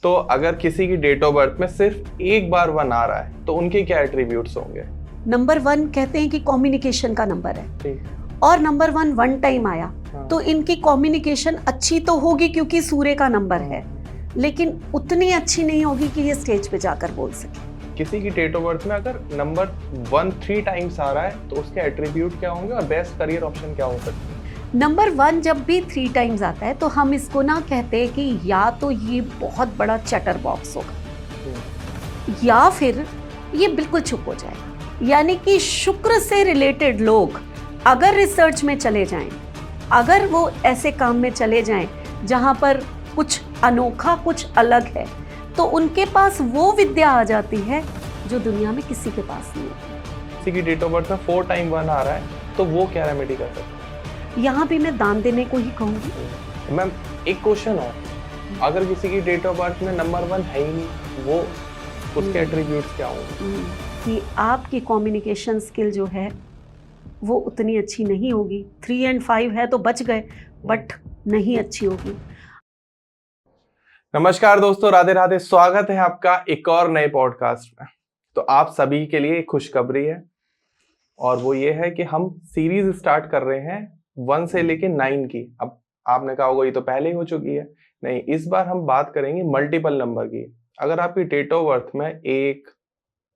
तो अगर किसी की डेट ऑफ बर्थ में सिर्फ एक बार 1 आ रहा है तो उनके क्या एट्रीब्यूट्स होंगे? नंबर 1 कहते हैं कि कम्युनिकेशन का नंबर है, ठीक। और नंबर 1 वन टाइम आया हाँ। तो इनकी कम्युनिकेशन अच्छी तो होगी क्योंकि सूर्य का नंबर है, लेकिन उतनी अच्छी नहीं होगी कि ये स्टेज पे जाकर बोल सके। किसी की डेट ऑफ बर्थ में अगर नंबर 1 3 टाइम्स आ रहा है तो उसके एट्रीब्यूट क्या होंगे और बेस्ट करियर ऑप्शन क्या हो सकते हैं? नंबर 1 जब भी 3 टाइम्स आता है तो हम इसको ना कहते हैं कि या तो ये बहुत बड़ा चैटर बॉक्स होगा या फिर ये बिल्कुल चुप हो जाएगा। यानी कि शुक्र से रिलेटेड लोग अगर रिसर्च में चले जाएं, अगर वो ऐसे काम में चले जाएं जहां पर कुछ अनोखा, कुछ अलग है, तो उनके पास वो विद्या आ जाती है जो दुनिया में किसी के पास नहीं है। किसी की डेट ऑफ बर्थ में 4 टाइम 1 आ रहा है तो वो क्या रेमेडी कर सकते हैं? यहाँ भी मैं दान देने को ही कहूँगी। मैम एक क्वेश्चन है, अगर किसी की डेट ऑफ बर्थ में नंबर 1 है ही नहीं, वो उसके एट्रीब्यूट्स क्या होंगे? कि आपकी कम्युनिकेशन स्किल जो है वो उतनी अच्छी नहीं होगी। 3 और 5 है तो बच गए, बट नहीं अच्छी होगी। नमस्कार दोस्तों, राधे राधे। स्वागत है आपका एक और नए पॉडकास्ट में। तो आप सभी के लिए एक खुशखबरी है और वो ये है कि हम सीरीज स्टार्ट कर रहे हैं 1 से लेके 9 की। अब आपने कहा होगा ये तो पहले ही हो चुकी है। नहीं, इस बार हम बात करेंगे मल्टीपल नंबर की। अगर आपकी डेट ऑफ बर्थ में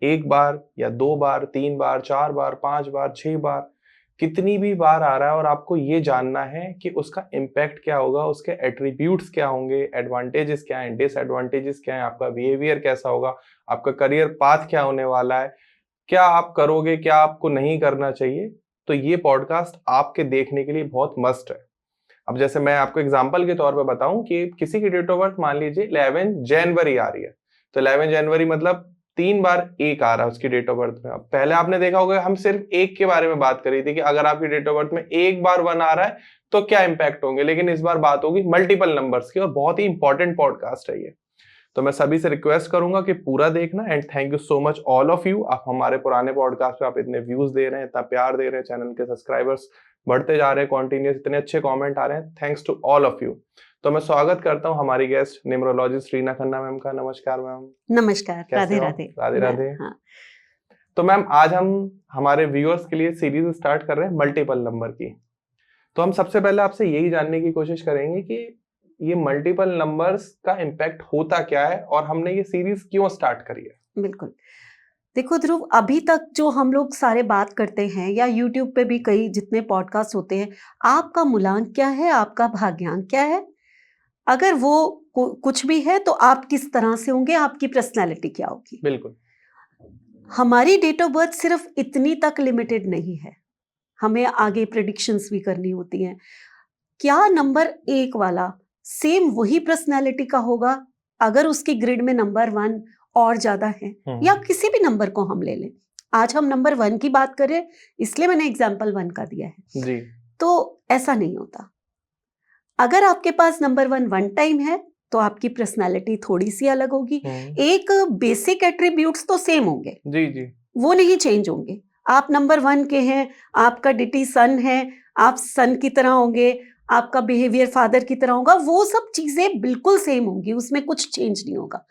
एक बार या 2 बार, 3 बार, 4 बार, 5 बार, 6 बार, कितनी भी बार आ रहा है और आपको ये जानना है कि उसका इम्पैक्ट क्या होगा, उसके एट्रीब्यूट्स क्या होंगे, एडवांटेजेस क्या हैं, डिसएडवांटेजेस क्या हैं, आपका बिहेवियर कैसा होगा, आपका करियर पाथ क्या होने वाला है, क्या आप करोगे, क्या आपको नहीं करना चाहिए, तो ये पॉडकास्ट आपके देखने के लिए बहुत मस्ट है। अब जैसे मैं आपको एग्जांपल के तौर पे बताऊं कि किसी की डेट ऑफ बर्थ मान लीजिए 11 जनवरी आ रही है, तो 11 जनवरी मतलब 3 बार 1 आ रहा है उसकी डेट ऑफ बर्थ में। अब पहले आपने देखा होगा हम सिर्फ 1 के बारे में बात करी थी कि अगर आपकी डेट ऑफ बर्थ में एक बार 1 आ रहा है तो क्या इंपैक्ट होंगे, लेकिन इस बार बात होगी मल्टीपल नंबर्स की और बहुत ही इंपॉर्टेंट पॉडकास्ट है ये। तो मैं सभी से रिक्वेस्ट करूंगा कि पूरा देखना and thank you so much all of you. आप हमारे पुराने पॉडकास्ट पे आप इतने व्यूज दे रहे हैं, इतना प्यार दे रहे हैं, चैनल के सब्सक्राइबर्स बढ़ते जा रहे हैं, कॉन्टिन्यूस इतने अच्छे कमेंट आ रहे हैं। Thanks to all of you. तो मैं स्वागत करता हूं हमारी guest numerologist Reena Khanna ma'am का। नमस्कार मैम। नमस्कार, राधे राधे। राधे राधे। हाँ। तो मैम आज हम हमारे व्यूअर्स के लिए सीरीज स्टार्ट कर रहे हैं मल्टीपल नंबर की। तो हम सबसे पहले आपसे यही जानने की कोशिश करेंगे कि ये मल्टीपल नंबर्स का इम्पैक्ट होता क्या है और हमने ये सीरीज क्यों स्टार्ट करी है। बिल्कुल। देखो ध्रुव, अभी तक जो हम लोग सारे बात करते हैं या यूट्यूब पे भी कई जितने पॉडकास्ट होते हैं, आपका मूलांक क्या है, आपका भाग्यांक क्या है, अगर वो कुछ भी है तो आप किस तरह से होंगे, आपकी पर्सनैलिटी क्या होगी। बिल्कुल। हमारी डेट ऑफ बर्थ सिर्फ इतनी तक लिमिटेड नहीं है, हमें आगे प्रेडिक्शंस भी करनी होती हैं। क्या नंबर 1 वाला सेम वही पर्सनैलिटी का होगा अगर उसकी ग्रिड में नंबर 1 और ज्यादा है, या किसी भी नंबर को हम ले लें। आज हम नंबर 1 की बात करें इसलिए मैंने एग्जाम्पल 1 का दिया है जी। तो ऐसा नहीं होता। अगर आपके पास नंबर 1 वन टाइम है तो आपकी पर्सनैलिटी थोड़ी सी अलग होगी। एक बेसिक एट्रीब्यूट्स तो सेम होंगे, जी जी, वो नहीं चेंज होंगे। आप नंबर 1 के हैं, आपका डिटी सन है, आप सन की तरह होंगे, आपका बिहेवियर फादर की तरह होगा, वो सब चीजें बिल्कुल सेम होंगी, उसमें कुछ चेंज नहीं होगा।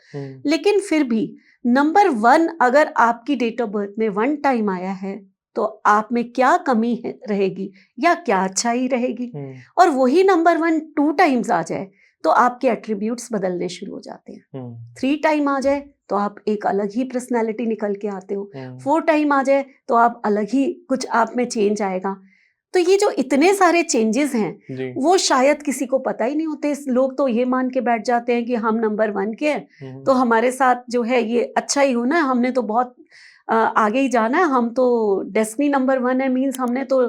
लेकिन फिर भी नंबर 1 अगर आपकी डेट ऑफ बर्थ में 1 टाइम आया है तो आप में क्या कमी है रहेगी या क्या अच्छाई रहेगी। और वही नंबर 1 2 टाइम्स आ जाए तो आपके एट्रीब्यूट्स बदलने शुरू हो जाते हैं। 3 टाइम आ जाए तो आप एक अलग ही पर्सनालिटी निकल के आते हो। 4 टाइम आ जाए तो आप अलग ही कुछ आप में चेंज आएगा। तो ये जो इतने सारे चेंजेस हैं वो शायद किसी को पता ही नहीं होते। लोग तो ये मान के बैठ जाते हैं कि हम नंबर 1 के हैं तो हमारे साथ जो है ये अच्छा ही होना है, हमने तो बहुत आगे ही जाना है, हम तो डेस्टिनी नंबर 1 है, मीन्स हमने तो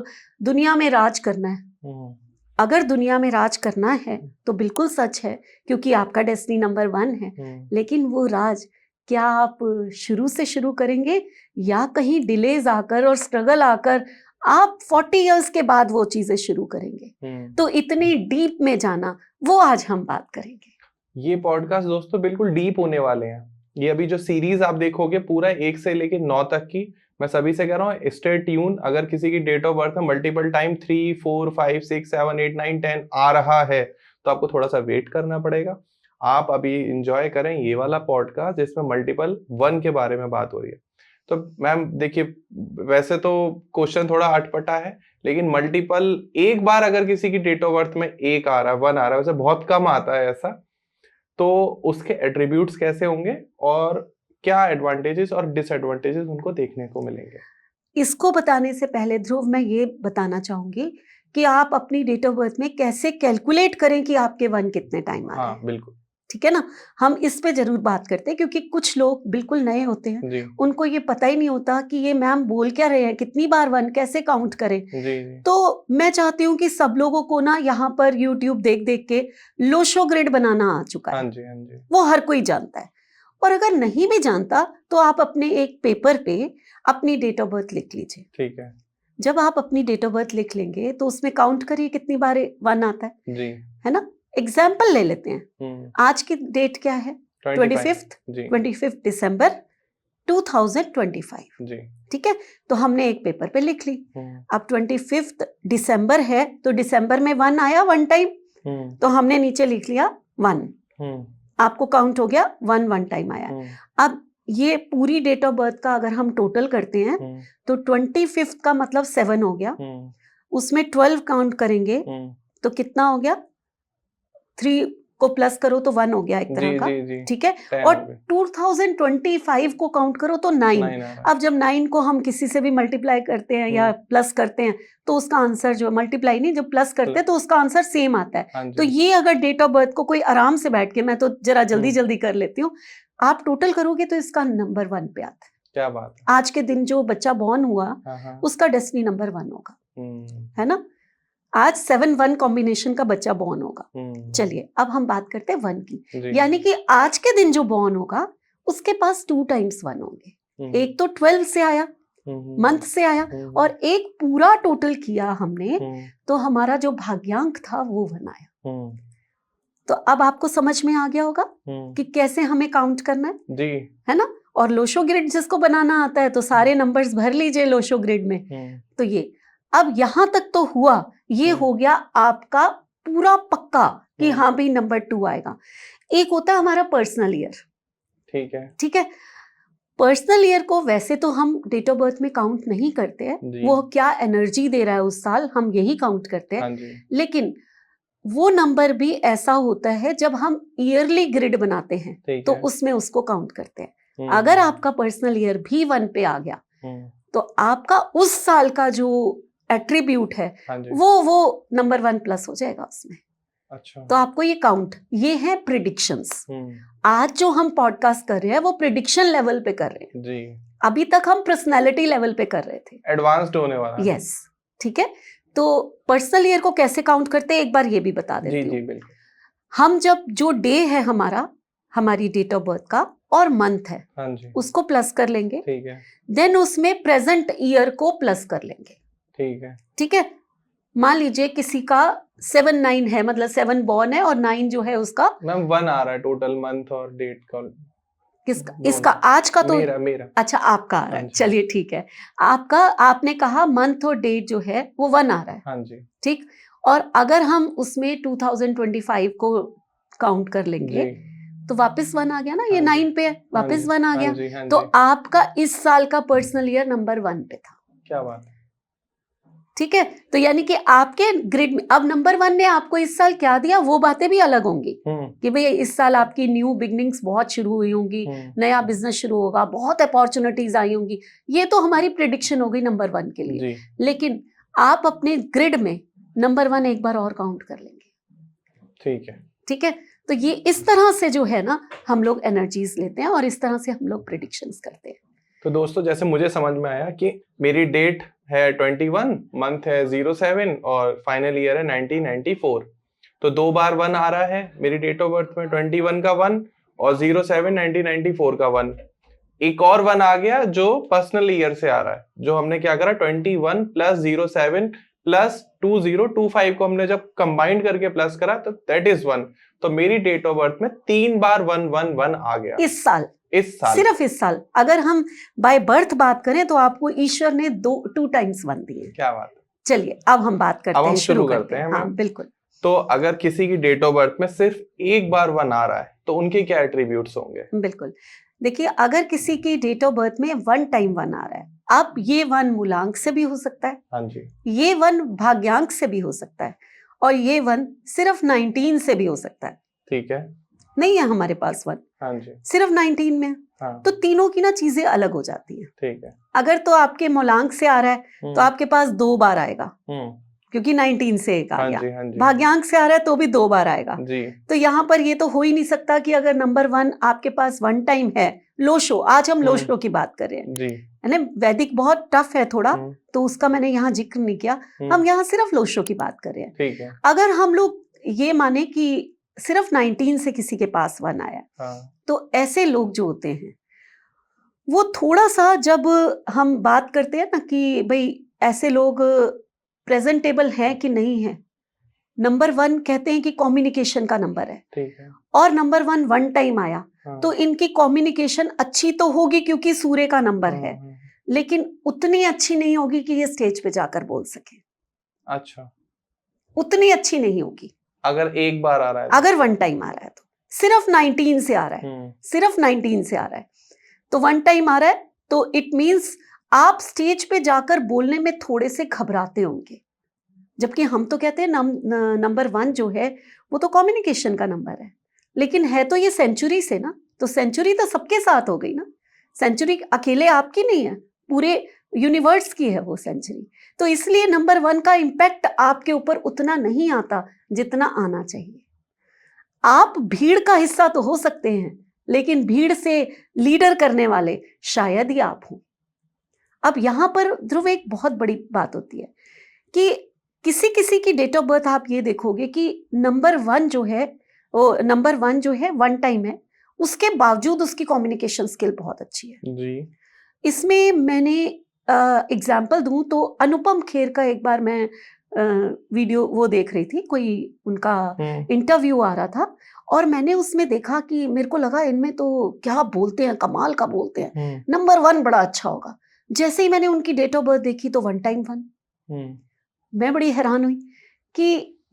दुनिया में राज करना है। अगर दुनिया में राज करना है तो बिल्कुल सच है क्योंकि आपका डेस्टिनी नंबर 1 है, लेकिन वो राज क्या आप शुरू से शुरू करेंगे या कहीं डिलेज आकर और स्ट्रगल आकर आप 40 इयर्स के बाद वो चीजें शुरू करेंगे। तो इतनी डीप में जाना वो आज हम बात करेंगे। ये पॉडकास्ट दोस्तों बिल्कुल डीप होने वाले हैं। ये अभी जो सीरीज आप देखोगे पूरा 1 से लेके 9 तक की, मैं सभी से कह रहा हूँ स्टे ट्यून। अगर किसी की डेट ऑफ बर्थ में मल्टीपल टाइम 3 4 5 6 7 8 9 10 आ रहा है तो आपको थोड़ा सा वेट करना पड़ेगा। आप अभी एंजॉय करें ये वाला पॉडकास्ट जिसमें मल्टीपल 1 के बारे में बात हो रही है। तो मैम देखिए, वैसे तो क्वेश्चन थोड़ा अटपटा है, लेकिन मल्टीपल एक बार अगर किसी की डेट ऑफ बर्थ में 1 आ रहा है, 1 आ रहा है, वैसे बहुत कम आता है ऐसा, तो उसके एट्रीब्यूट्स कैसे होंगे और क्या एडवांटेजेस और डिसएडवांटेजेस उनको देखने को मिलेंगे? इसको बताने से पहले ध्रुव मैं ये बताना चाहूंगी कि आप अपनी डेट ऑफ बर्थ में कैसे कैलकुलेट करें कि आपके 1 कितने टाइम आ रहे हाँ हैं। बिल्कुल ठीक है ना, हम इस पे जरूर बात करते हैं क्योंकि कुछ लोग बिल्कुल नए होते हैं, जी उनको ये पता ही नहीं होता कि ये मैम बोल क्या रहे हैं, कितनी बार 1 कैसे काउंट करें। जी जी तो मैं चाहती हूँ कि सब लोगों को ना यहाँ पर यूट्यूब देख देख के लोशो ग्रिड बनाना आ चुका हाँ है, जी हाँ जी वो हर कोई जानता है। और अगर नहीं भी जानता तो आप अपने एक पेपर पे अपनी डेट ऑफ बर्थ लिख लीजिए। ठीक है जब आप अपनी डेट ऑफ बर्थ लिख लेंगे तो उसमें काउंट करिए कितनी बार 1 आता जी है ना। एग्जाम्पल ले लेते हैं, आज की डेट क्या है, 25 जी 25 दिसंबर 2025। जी ठीक है, तो हमने एक पेपर पे लिख ली। अब 25 दिसंबर है तो दिसंबर में 1 आया 1 टाइम, तो हमने नीचे लिख लिया 1, आपको काउंट हो गया 1 टाइम आया। अब ये पूरी डेट ऑफ बर्थ का अगर हम टोटल करते हैं तो 25 का मतलब 7 हो गया, उसमें 12 काउंट करेंगे तो कितना हो गया, 3 को प्लस करो तो 1 हो गया एक तरह का। ठीक है, और 2025 को काउंट करो तो 9। अब जब 9 को हम किसी से भी मल्टीप्लाई करते हैं या प्लस करते हैं तो उसका आंसर जो मल्टीप्लाई नहीं, जब प्लस करते हैं तो उसका आंसर सेम आता है। तो ये अगर डेट ऑफ बर्थ को कोई आराम से बैठ के, मैं तो जरा जल्दी जल्दी कर लेती हूँ, आप टोटल करोगे तो इसका नंबर 1 पे आता है। क्या बात है। आज के दिन जो बच्चा बॉर्न हुआ उसका डेस्टिनी नंबर 1 होगा, है ना। आज 7-1 कॉम्बिनेशन का बच्चा बॉर्न होगा। चलिए अब हम बात करते हैं 1 की, यानी कि आज के दिन जो बॉर्न होगा उसके पास 2 टाइम्स 1 होंगे। एक तो 12 से आया, मंथ से आया, और एक पूरा टोटल किया हमने तो हमारा जो भाग्यांक था वो 1 आया। तो अब आपको समझ में आ गया होगा कि कैसे हमें काउंट करना है जी, है ना। और लोशो ग्रिड जिसको बनाना आता है तो सारे नंबर्स भर लीजिए लोशो ग्रिड में। तो ये अब यहां तक तो हुआ, ये हो गया आपका पूरा पक्का कि हाँ भाई नंबर 2 आएगा। एक होता है हमारा पर्सनल ईयर। ठीक है, पर्सनल ईयर को वैसे तो हम डेट ऑफ बर्थ में काउंट नहीं करते हैं, वो क्या एनर्जी दे रहा है उस साल हम यही काउंट करते हैं। लेकिन वो नंबर भी ऐसा होता है जब हम ईयरली ग्रिड बनाते हैं तो उसमें उसको काउंट करते हैं। अगर आपका पर्सनल ईयर भी 1 पे आ गया तो आपका उस साल का जो एट्रीब्यूट है वो नंबर 1 प्लस हो जाएगा उसमें। अच्छा। तो आपको ये काउंट, ये है प्रिडिक्शंस। आज जो हम पॉडकास्ट कर रहे हैं वो प्रिडिक्शन लेवल पे कर रहे हैं जी। अभी तक हम पर्सनैलिटी लेवल पे कर रहे थे, एडवांस्ड होने वाला है। यस, ठीक है। तो पर्सनल ईयर को कैसे काउंट करते हैं एक बार ये भी बता देती हूँ। जी बिल्कुल। हम जब जो डे है हमारा, हमारी डेट ऑफ बर्थ का और मंथ है, हाँ जी, उसको प्लस कर लेंगे। ठीक है। देन उसमें प्रेजेंट ईयर को प्लस कर लेंगे। ठीक है। ठीक है, मान लीजिए किसी का 7-9 है, मतलब 7 बॉर्न है और 9 जो है उसका मैम 1 आ रहा है टोटल मंथ और डेट का। किसका? इसका आज का तो मेरा। अच्छा, आपका आ रहा है, चलिए ठीक है। आपका, आपने कहा मंथ और डेट जो है वो 1 आ रहा है। हाँ जी, ठीक। और अगर हम उसमें 2025 को काउंट कर लेंगे तो वापस 1 आ गया ना, ये 9 पे है, वापस 1 आ गया। तो आपका इस साल का पर्सनल ईयर नंबर 1 पे था। क्या बात है। ठीक है, तो यानी कि आपके ग्रिड में अब नंबर 1 ने आपको इस साल क्या दिया वो बातें भी अलग होंगी कि भाई इस साल आपकी न्यू बिगनिंग्स बहुत शुरू हुई होंगी, नया बिजनेस शुरू होगा, बहुत अपॉर्चुनिटीज आई होंगी। ये तो हमारी प्रिडिक्शन हो गई नंबर 1 के लिए। लेकिन आप अपने ग्रिड में नंबर 1 एक बार और काउंट कर लेंगे। ठीक है, ठीक है। तो ये इस तरह से जो है ना हम लोग एनर्जीज लेते हैं और इस तरह से हम लोग प्रिडिक्शंस करते हैं। तो दोस्तों जैसे मुझे समझ में आया कि मेरी डेट है 21, मंथ है 07 और फाइनल ईयर है 1994। तो 2 बार 1 आ रहा है मेरी डेट ऑफ बर्थ में, 21 का 1 और 07 1994 का 1। एक और 1 आ गया जो पर्सनल ईयर से आ रहा है, जो हमने क्या करा 21 प्लस 07 प्लस 2025 को हमने जब कंबाइंड करके प्लस करा तो दैट इज 1। तो मेरी डेट ऑफ बर्थ में 3 बार 111 आ गया इस साल। सिर्फ इस साल। अगर हम बाय बर्थ बात करें तो आपको ईश्वर ने 2 टाइम्स 1 दिए। क्या बात है। चलिए अब हम बात करते हैं, शुरू करते हैं। हाँ बिल्कुल। तो अगर किसी की डेट ऑफ बर्थ में सिर्फ एक बार 1 आ रहा है तो उनके क्या एट्रीब्यूट्स होंगे? बिल्कुल। देखिए, अगर किसी की डेट ऑफ बर्थ में 1 टाइम 1 आ रहा है, अब ये 1 मूलांक से भी हो सकता है, हाँ जी, ये 1 भाग्यांक से भी हो सकता है, और ये 1 सिर्फ 19 से भी हो सकता है। ठीक है। नहीं है हमारे पास 1, हाँ जी, सिर्फ 19 में है। हाँ, तो तीनों की ना चीजें अलग हो जाती हैं। ठीक है। अगर तो आपके मूलांक से आ रहा है तो आपके पास 2 बार आएगा, क्योंकि 19 से एक आ हाँ गया। जी, हाँ जी, भाग्यांक से आ रहा है तो भी 2 बार आएगा। जी, तो यहाँ पर ये तो हो ही नहीं सकता कि अगर नंबर 1 आपके पास 1 टाइम है, लोशो, आज हम लोशो की बात कर रहे हैं, जी, है ना। वैदिक बहुत टफ है थोड़ा, तो उसका मैंने यहाँ जिक्र नहीं किया। हम यहाँ सिर्फ लोशो की बात कर रहे हैं। ठीक है। अगर हम लोग ये माने कि सिर्फ 19 से किसी के पास 1 आया, हाँ, तो ऐसे लोग जो होते हैं वो थोड़ा सा, जब हम बात करते हैं ना कि भाई ऐसे लोग प्रेजेंटेबल हैं कि नहीं है, नंबर 1 कहते हैं कि कम्युनिकेशन का नंबर है, ठीक है। और नंबर 1 टाइम आया, हाँ, तो इनकी कम्युनिकेशन अच्छी तो होगी क्योंकि सूर्य का नंबर है, लेकिन उतनी अच्छी नहीं होगी कि ये स्टेज पे जाकर बोल सके। अच्छा, उतनी अच्छी नहीं होगी अगर एक बार आ रहा है तो? अगर 1 टाइम आ रहा है तो। सिर्फ 19 से आ रहा है, सिर्फ 19 से आ रहा है, तो 1 टाइम आ रहा है, तो इट मींस आप स्टेज पे जाकर बोलने में थोड़े से घबराते होंगे। जबकि हम तो कहते हैं नंबर 1 जो है वो तो कम्युनिकेशन का नंबर है, लेकिन है तो ये सेंचुरी से ना, तो सेंचुरी तो सबके साथ हो गई ना। सेंचुरी अकेले आपकी नहीं है, पूरे यूनिवर्स की है वो सेंचुरी। तो इसलिए नंबर 1 का इम्पैक्ट आपके ऊपर उतना नहीं आता जितना आना चाहिए। आप भीड़ का हिस्सा तो हो सकते हैं, लेकिन भीड़ से लीडर करने वाले शायद ही आप हों। अब यहाँ पर ध्रुव एक बहुत बड़ी बात होती है कि किसी किसी की डेट ऑफ बर्थ आप ये देखोगे कि नंबर 1 जो है, वो नंबर 1 जो है 1 टाइम है, उसके बावजूद उसकी कम्युनिकेशन स्किल बहुत अच्छी है जी, इसमें मैंने एग्जाम्पल दूं तो अनुपम खेर का एक बार मैं वीडियो वो देख रही थी, कोई उनका इंटरव्यू आ रहा था, और मैंने उसमें देखा कि मेरे को लगा इनमें तो क्या बोलते हैं, कमाल का बोलते हैं, नंबर 1 बड़ा अच्छा होगा। जैसे ही मैंने उनकी डेट ऑफ बर्थ देखी तो 1 टाइम 1। मैं बड़ी हैरान हुई कि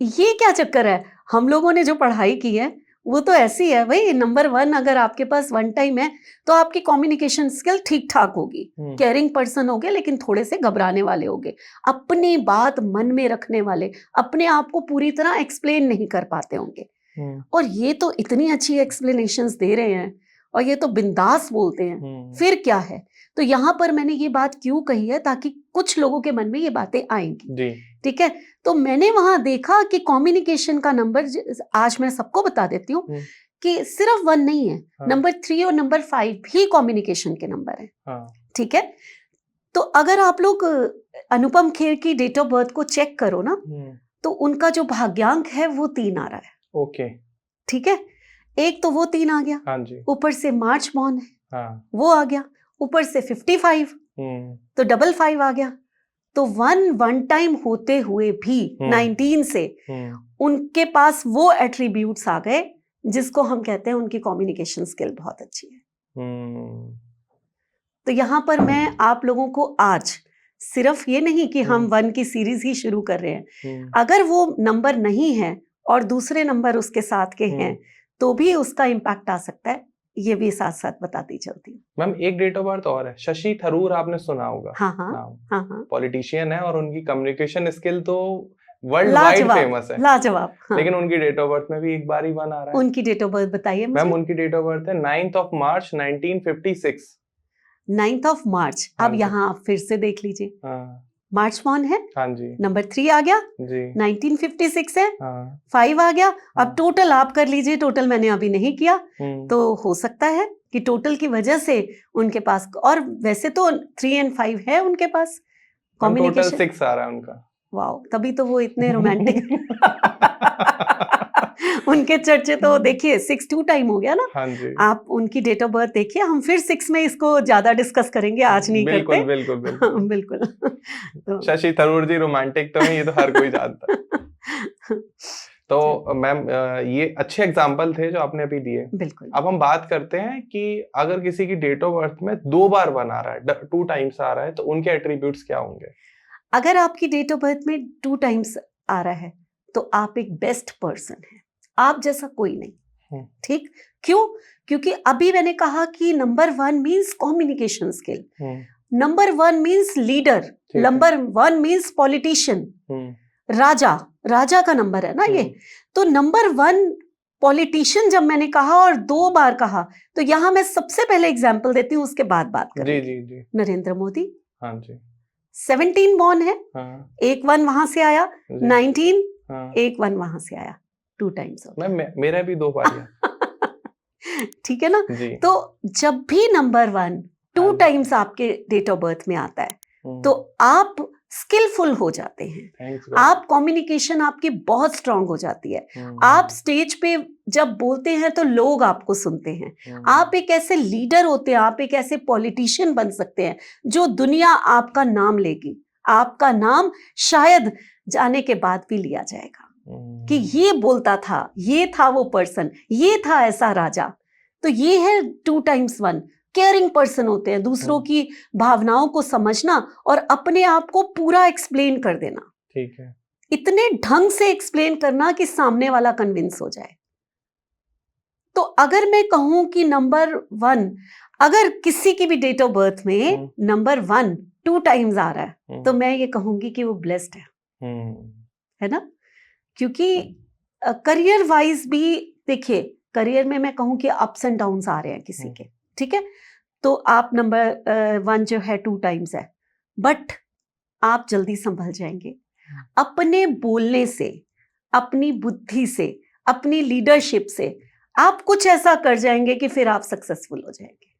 ये क्या चक्कर है। हम लोगों ने जो पढ़ाई की है वो तो ऐसी है भाई, नंबर 1 अगर आपके पास 1 टाइम है तो आपकी कम्युनिकेशन स्किल ठीक ठाक होगी, केयरिंग पर्सन होगे, लेकिन थोड़े से घबराने वाले होगे, अपनी बात मन में रखने वाले, अपने आप को पूरी तरह एक्सप्लेन नहीं कर पाते होंगे। और ये तो इतनी अच्छी एक्सप्लेनेशंस दे रहे हैं और ये तो बिंदास बोलते हैं, फिर क्या है। तो यहाँ पर मैंने ये बात क्यों कही है, ताकि कुछ लोगों के मन में ये बातें आएंगी, ठीक है। तो मैंने वहां देखा कि कम्युनिकेशन का नंबर, आज मैं सबको बता देती हूँ कि सिर्फ 1 नहीं है, नंबर 3 और नंबर 5 भी कम्युनिकेशन के नंबर है, ठीक है। तो अगर आप लोग अनुपम खेर की डेट ऑफ बर्थ को चेक करो ना, तो उनका जो भाग्यांक है वो 3 आ रहा है, ओके, ठीक है। एक तो वो 3 आ गया, हाँ जी, ऊपर से मार्च बॉर्न है, हाँ, वो आ गया, ऊपर से 55, तो 55 आ गया। तो 1 टाइम होते हुए भी 19 से उनके पास वो एट्रीब्यूट्स आ गए जिसको हम कहते हैं उनकी कम्युनिकेशन स्किल बहुत अच्छी है। तो यहाँ पर मैं आप लोगों को आज सिर्फ ये नहीं कि हम 1 की सीरीज ही शुरू कर रहे हैं, अगर वो नंबर नहीं है और दूसरे नंबर उसके साथ के हैं तो भी उसका इम्पैक्ट आ सकता है, ये भी साथ साथ बताती चलती हूँ। मैम एक डेट ऑफ बर्थ और है, शशि थरूर, आपने सुना होगा। हाँ हाँ, पॉलिटिशियन है और उनकी कम्युनिकेशन स्किल तो वर्ल्ड वाइड फेमस है, लाजवाब। हाँ। लेकिन उनकी डेट ऑफ बर्थ में भी एक बार ही 1 आ रहा है। उनकी डेट ऑफ बर्थ बताइए मुझे। मैम उनकी डेट ऑफ बर्थ है 9 मार्च 1956। 9 मार्च, अब यहाँ आप फिर से देख लीजिए, मार्च 1 है, हाँ जी, नंबर 3 आ गया जी, 1956 है, 5 आ गया। अब टोटल आप कर लीजिए, टोटल मैंने अभी नहीं किया, तो हो सकता है कि टोटल की वजह से उनके पास, और वैसे तो 3 और 5 है उनके पास कम्युनिकेशन, टोटल 6 आ रहा है उनका। वाओ, तभी तो वो इतने रोमांटिक उनके चर्चे तो देखिए 6 2 टाइम हो गया ना। हाँ जी, आप उनकी डेट ऑफ बर्थ देखिए, हम फिर 6 में इसको ज्यादा डिस्कस करेंगे, आज नहीं बिल्कुल, करते। बिल्कुल बिल्कुल बिल्कुल। तो शशि थरूर जी रोमांटिक तो है, ये तो हर कोई जानता है। तो मैम ये अच्छे एग्जाम्पल थे जो आपने अभी दिए। बिल्कुल। अब हम बात करते हैं कि अगर किसी की डेट ऑफ बर्थ में 2 बार 1 आ रहा है, 2 टाइम्स आ रहा है, तो उनके एट्रीब्यूट्स क्या होंगे? अगर आपकी डेट ऑफ बर्थ में 2 टाइम्स आ रहा है तो आप एक बेस्ट पर्सन हैं, आप जैसा कोई नहीं। ठीक, क्यों? क्योंकि अभी मैंने कहा कि number 1 means communication skill, number 1 means leader, number 1 means politician, Raja का नंबर है ना ये। तो नंबर 1 पॉलिटिशियन जब मैंने कहा और 2 बार कहा, तो यहां मैं सबसे पहले एग्जांपल देती हूँ, उसके बाद बात करेंगे। जी। नरेंद्र मोदी, हाँ जी, 17 बॉर्न है, हाँ, एक 1 वहां से आया, 19 हाँ, एक 1 वहां से आया, 2 टाइम्स। मेरा भी 2 बार है। ठीक है ना? जी। तो जब भी नंबर 1 2 हाँ। टाइम्स आपके डेट ऑफ बर्थ में आता है तो आप स्किलफुल हो जाते हैं, थैंक्स आप कम्युनिकेशन आपकी बहुत स्ट्रांग हो जाती है, आप स्टेज पे जब बोलते हैं तो लोग आपको सुनते हैं, आप एक ऐसे लीडर होते हैं, आप एक ऐसे पॉलिटिशियन बन सकते हैं जो दुनिया आपका नाम लेगी, आपका नाम शायद जाने के बाद भी लिया जाएगा कि ये बोलता था, ये था वो पर्सन, ये था ऐसा राजा। तो ये है 2 टाइम्स 1, केयरिंग पर्सन होते हैं, दूसरों की भावनाओं को समझना और अपने आप को पूरा एक्सप्लेन कर देना। ठीक है, इतने ढंग से एक्सप्लेन करना कि सामने वाला कन्विंस हो जाए। तो अगर मैं कहूं कि नंबर 1, अगर किसी की भी डेट ऑफ बर्थ में नंबर 1 2 टाइम्स आ रहा है तो मैं ये कहूंगी कि वो ब्लेस्ड है ना? क्योंकि करियर वाइज भी देखिए, करियर में मैं कहूं कि अप्स एंड डाउन्स आ रहे हैं किसी के, ठीक है? तो आप नंबर 1 जो है 2 टाइम्स है, बट आप जल्दी संभल जाएंगे अपने बोलने से, अपनी बुद्धि से, अपनी लीडरशिप से। आप कुछ ऐसा कर जाएंगे कि फिर आप सक्सेसफुल हो जाएंगे,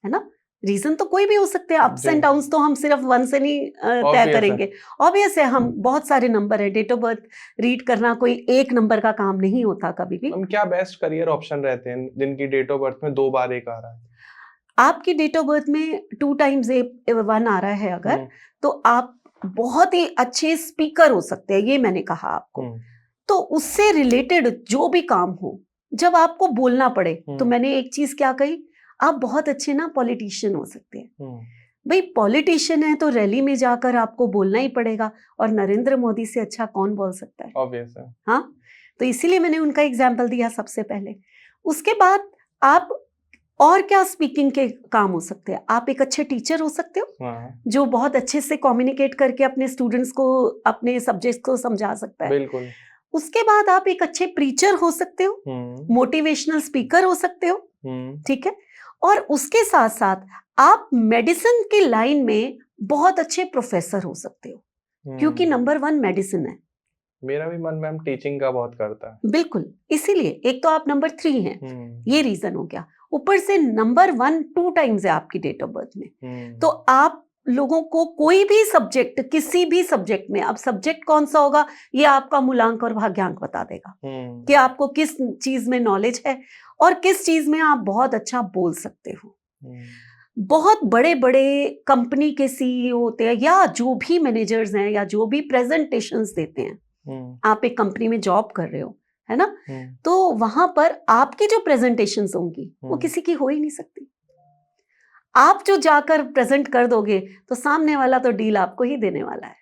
है ना? रीजन तो कोई भी हो सकते हैं, अप्स एंड डाउन्स तो हम सिर्फ 1 से नहीं तय करेंगे। ऑब्वियस है, हम बहुत सारे नंबर है, डेट ऑफ बर्थ रीड करना कोई एक नंबर का काम नहीं होता कभी भी। हम क्या बेस्ट करियर ऑप्शन रहते हैं जिनकी डेट ऑफ बर्थ में 2 बार 1 आ रहा है? आपकी डेट ऑफ बर्थ में 2 टाइम्स 1 आ रहा है अगर, तो आप बहुत ही अच्छे स्पीकर हो सकते हैं, ये मैंने कहा आपको। तो उससे रिलेटेड जो भी काम हो, जब आपको बोलना पड़े, तो मैंने एक चीज क्या कही, आप बहुत अच्छे ना पॉलिटिशियन हो सकते हैं। भाई पॉलिटिशियन है तो रैली में जाकर आपको बोलना ही पड़ेगा, और नरेंद्र मोदी से अच्छा कौन बोल सकता है? ऑब्वियस है। हाँ, तो इसीलिए मैंने उनका एग्जाम्पल दिया सबसे पहले। उसके बाद आप और क्या स्पीकिंग के काम हो सकते हैं? आप एक अच्छे टीचर हो सकते हो, जो बहुत अच्छे से कम्युनिकेट करके अपने स्टूडेंट्स को, अपने सब्जेक्ट्स को समझा सकता है। बिल्कुल। उसके बाद आप एक अच्छे प्रीचर हो सकते हो, मोटिवेशनल स्पीकर हो सकते हो, ठीक है? और उसके साथ साथ आप मेडिसिन की लाइन में बहुत अच्छे प्रोफेसर हो सकते हो, क्योंकि नंबर 1 मेडिसिन है। मेरा भी मन मैम टीचिंग का बहुत करता है। बिल्कुल, इसीलिए एक तो आप नंबर 3 हैं, ये रीजन हो गया। ऊपर से नंबर 1 2 टाइम्स है आपकी डेट ऑफ बर्थ में, तो आप लोगों को कोई भी सब्जेक्ट, किसी भी सब्जेक्ट में, अब सब्जेक्ट कौन सा होगा ये आपका मूलांक और भाग्यांक बता देगा कि आपको किस चीज में नॉलेज है और किस चीज में आप बहुत अच्छा बोल सकते हो। बहुत बड़े बड़े कंपनी के सीईओ होते हैं, या जो भी मैनेजर्स हैं, या जो भी प्रेजेंटेशंस देते हैं, आप एक कंपनी में जॉब कर रहे हो, है ना? तो वहां पर आपकी जो प्रेजेंटेशंस होंगी वो किसी की हो ही नहीं सकती। आप जो जाकर प्रेजेंट कर दोगे तो सामने वाला तो डील आपको ही देने वाला है।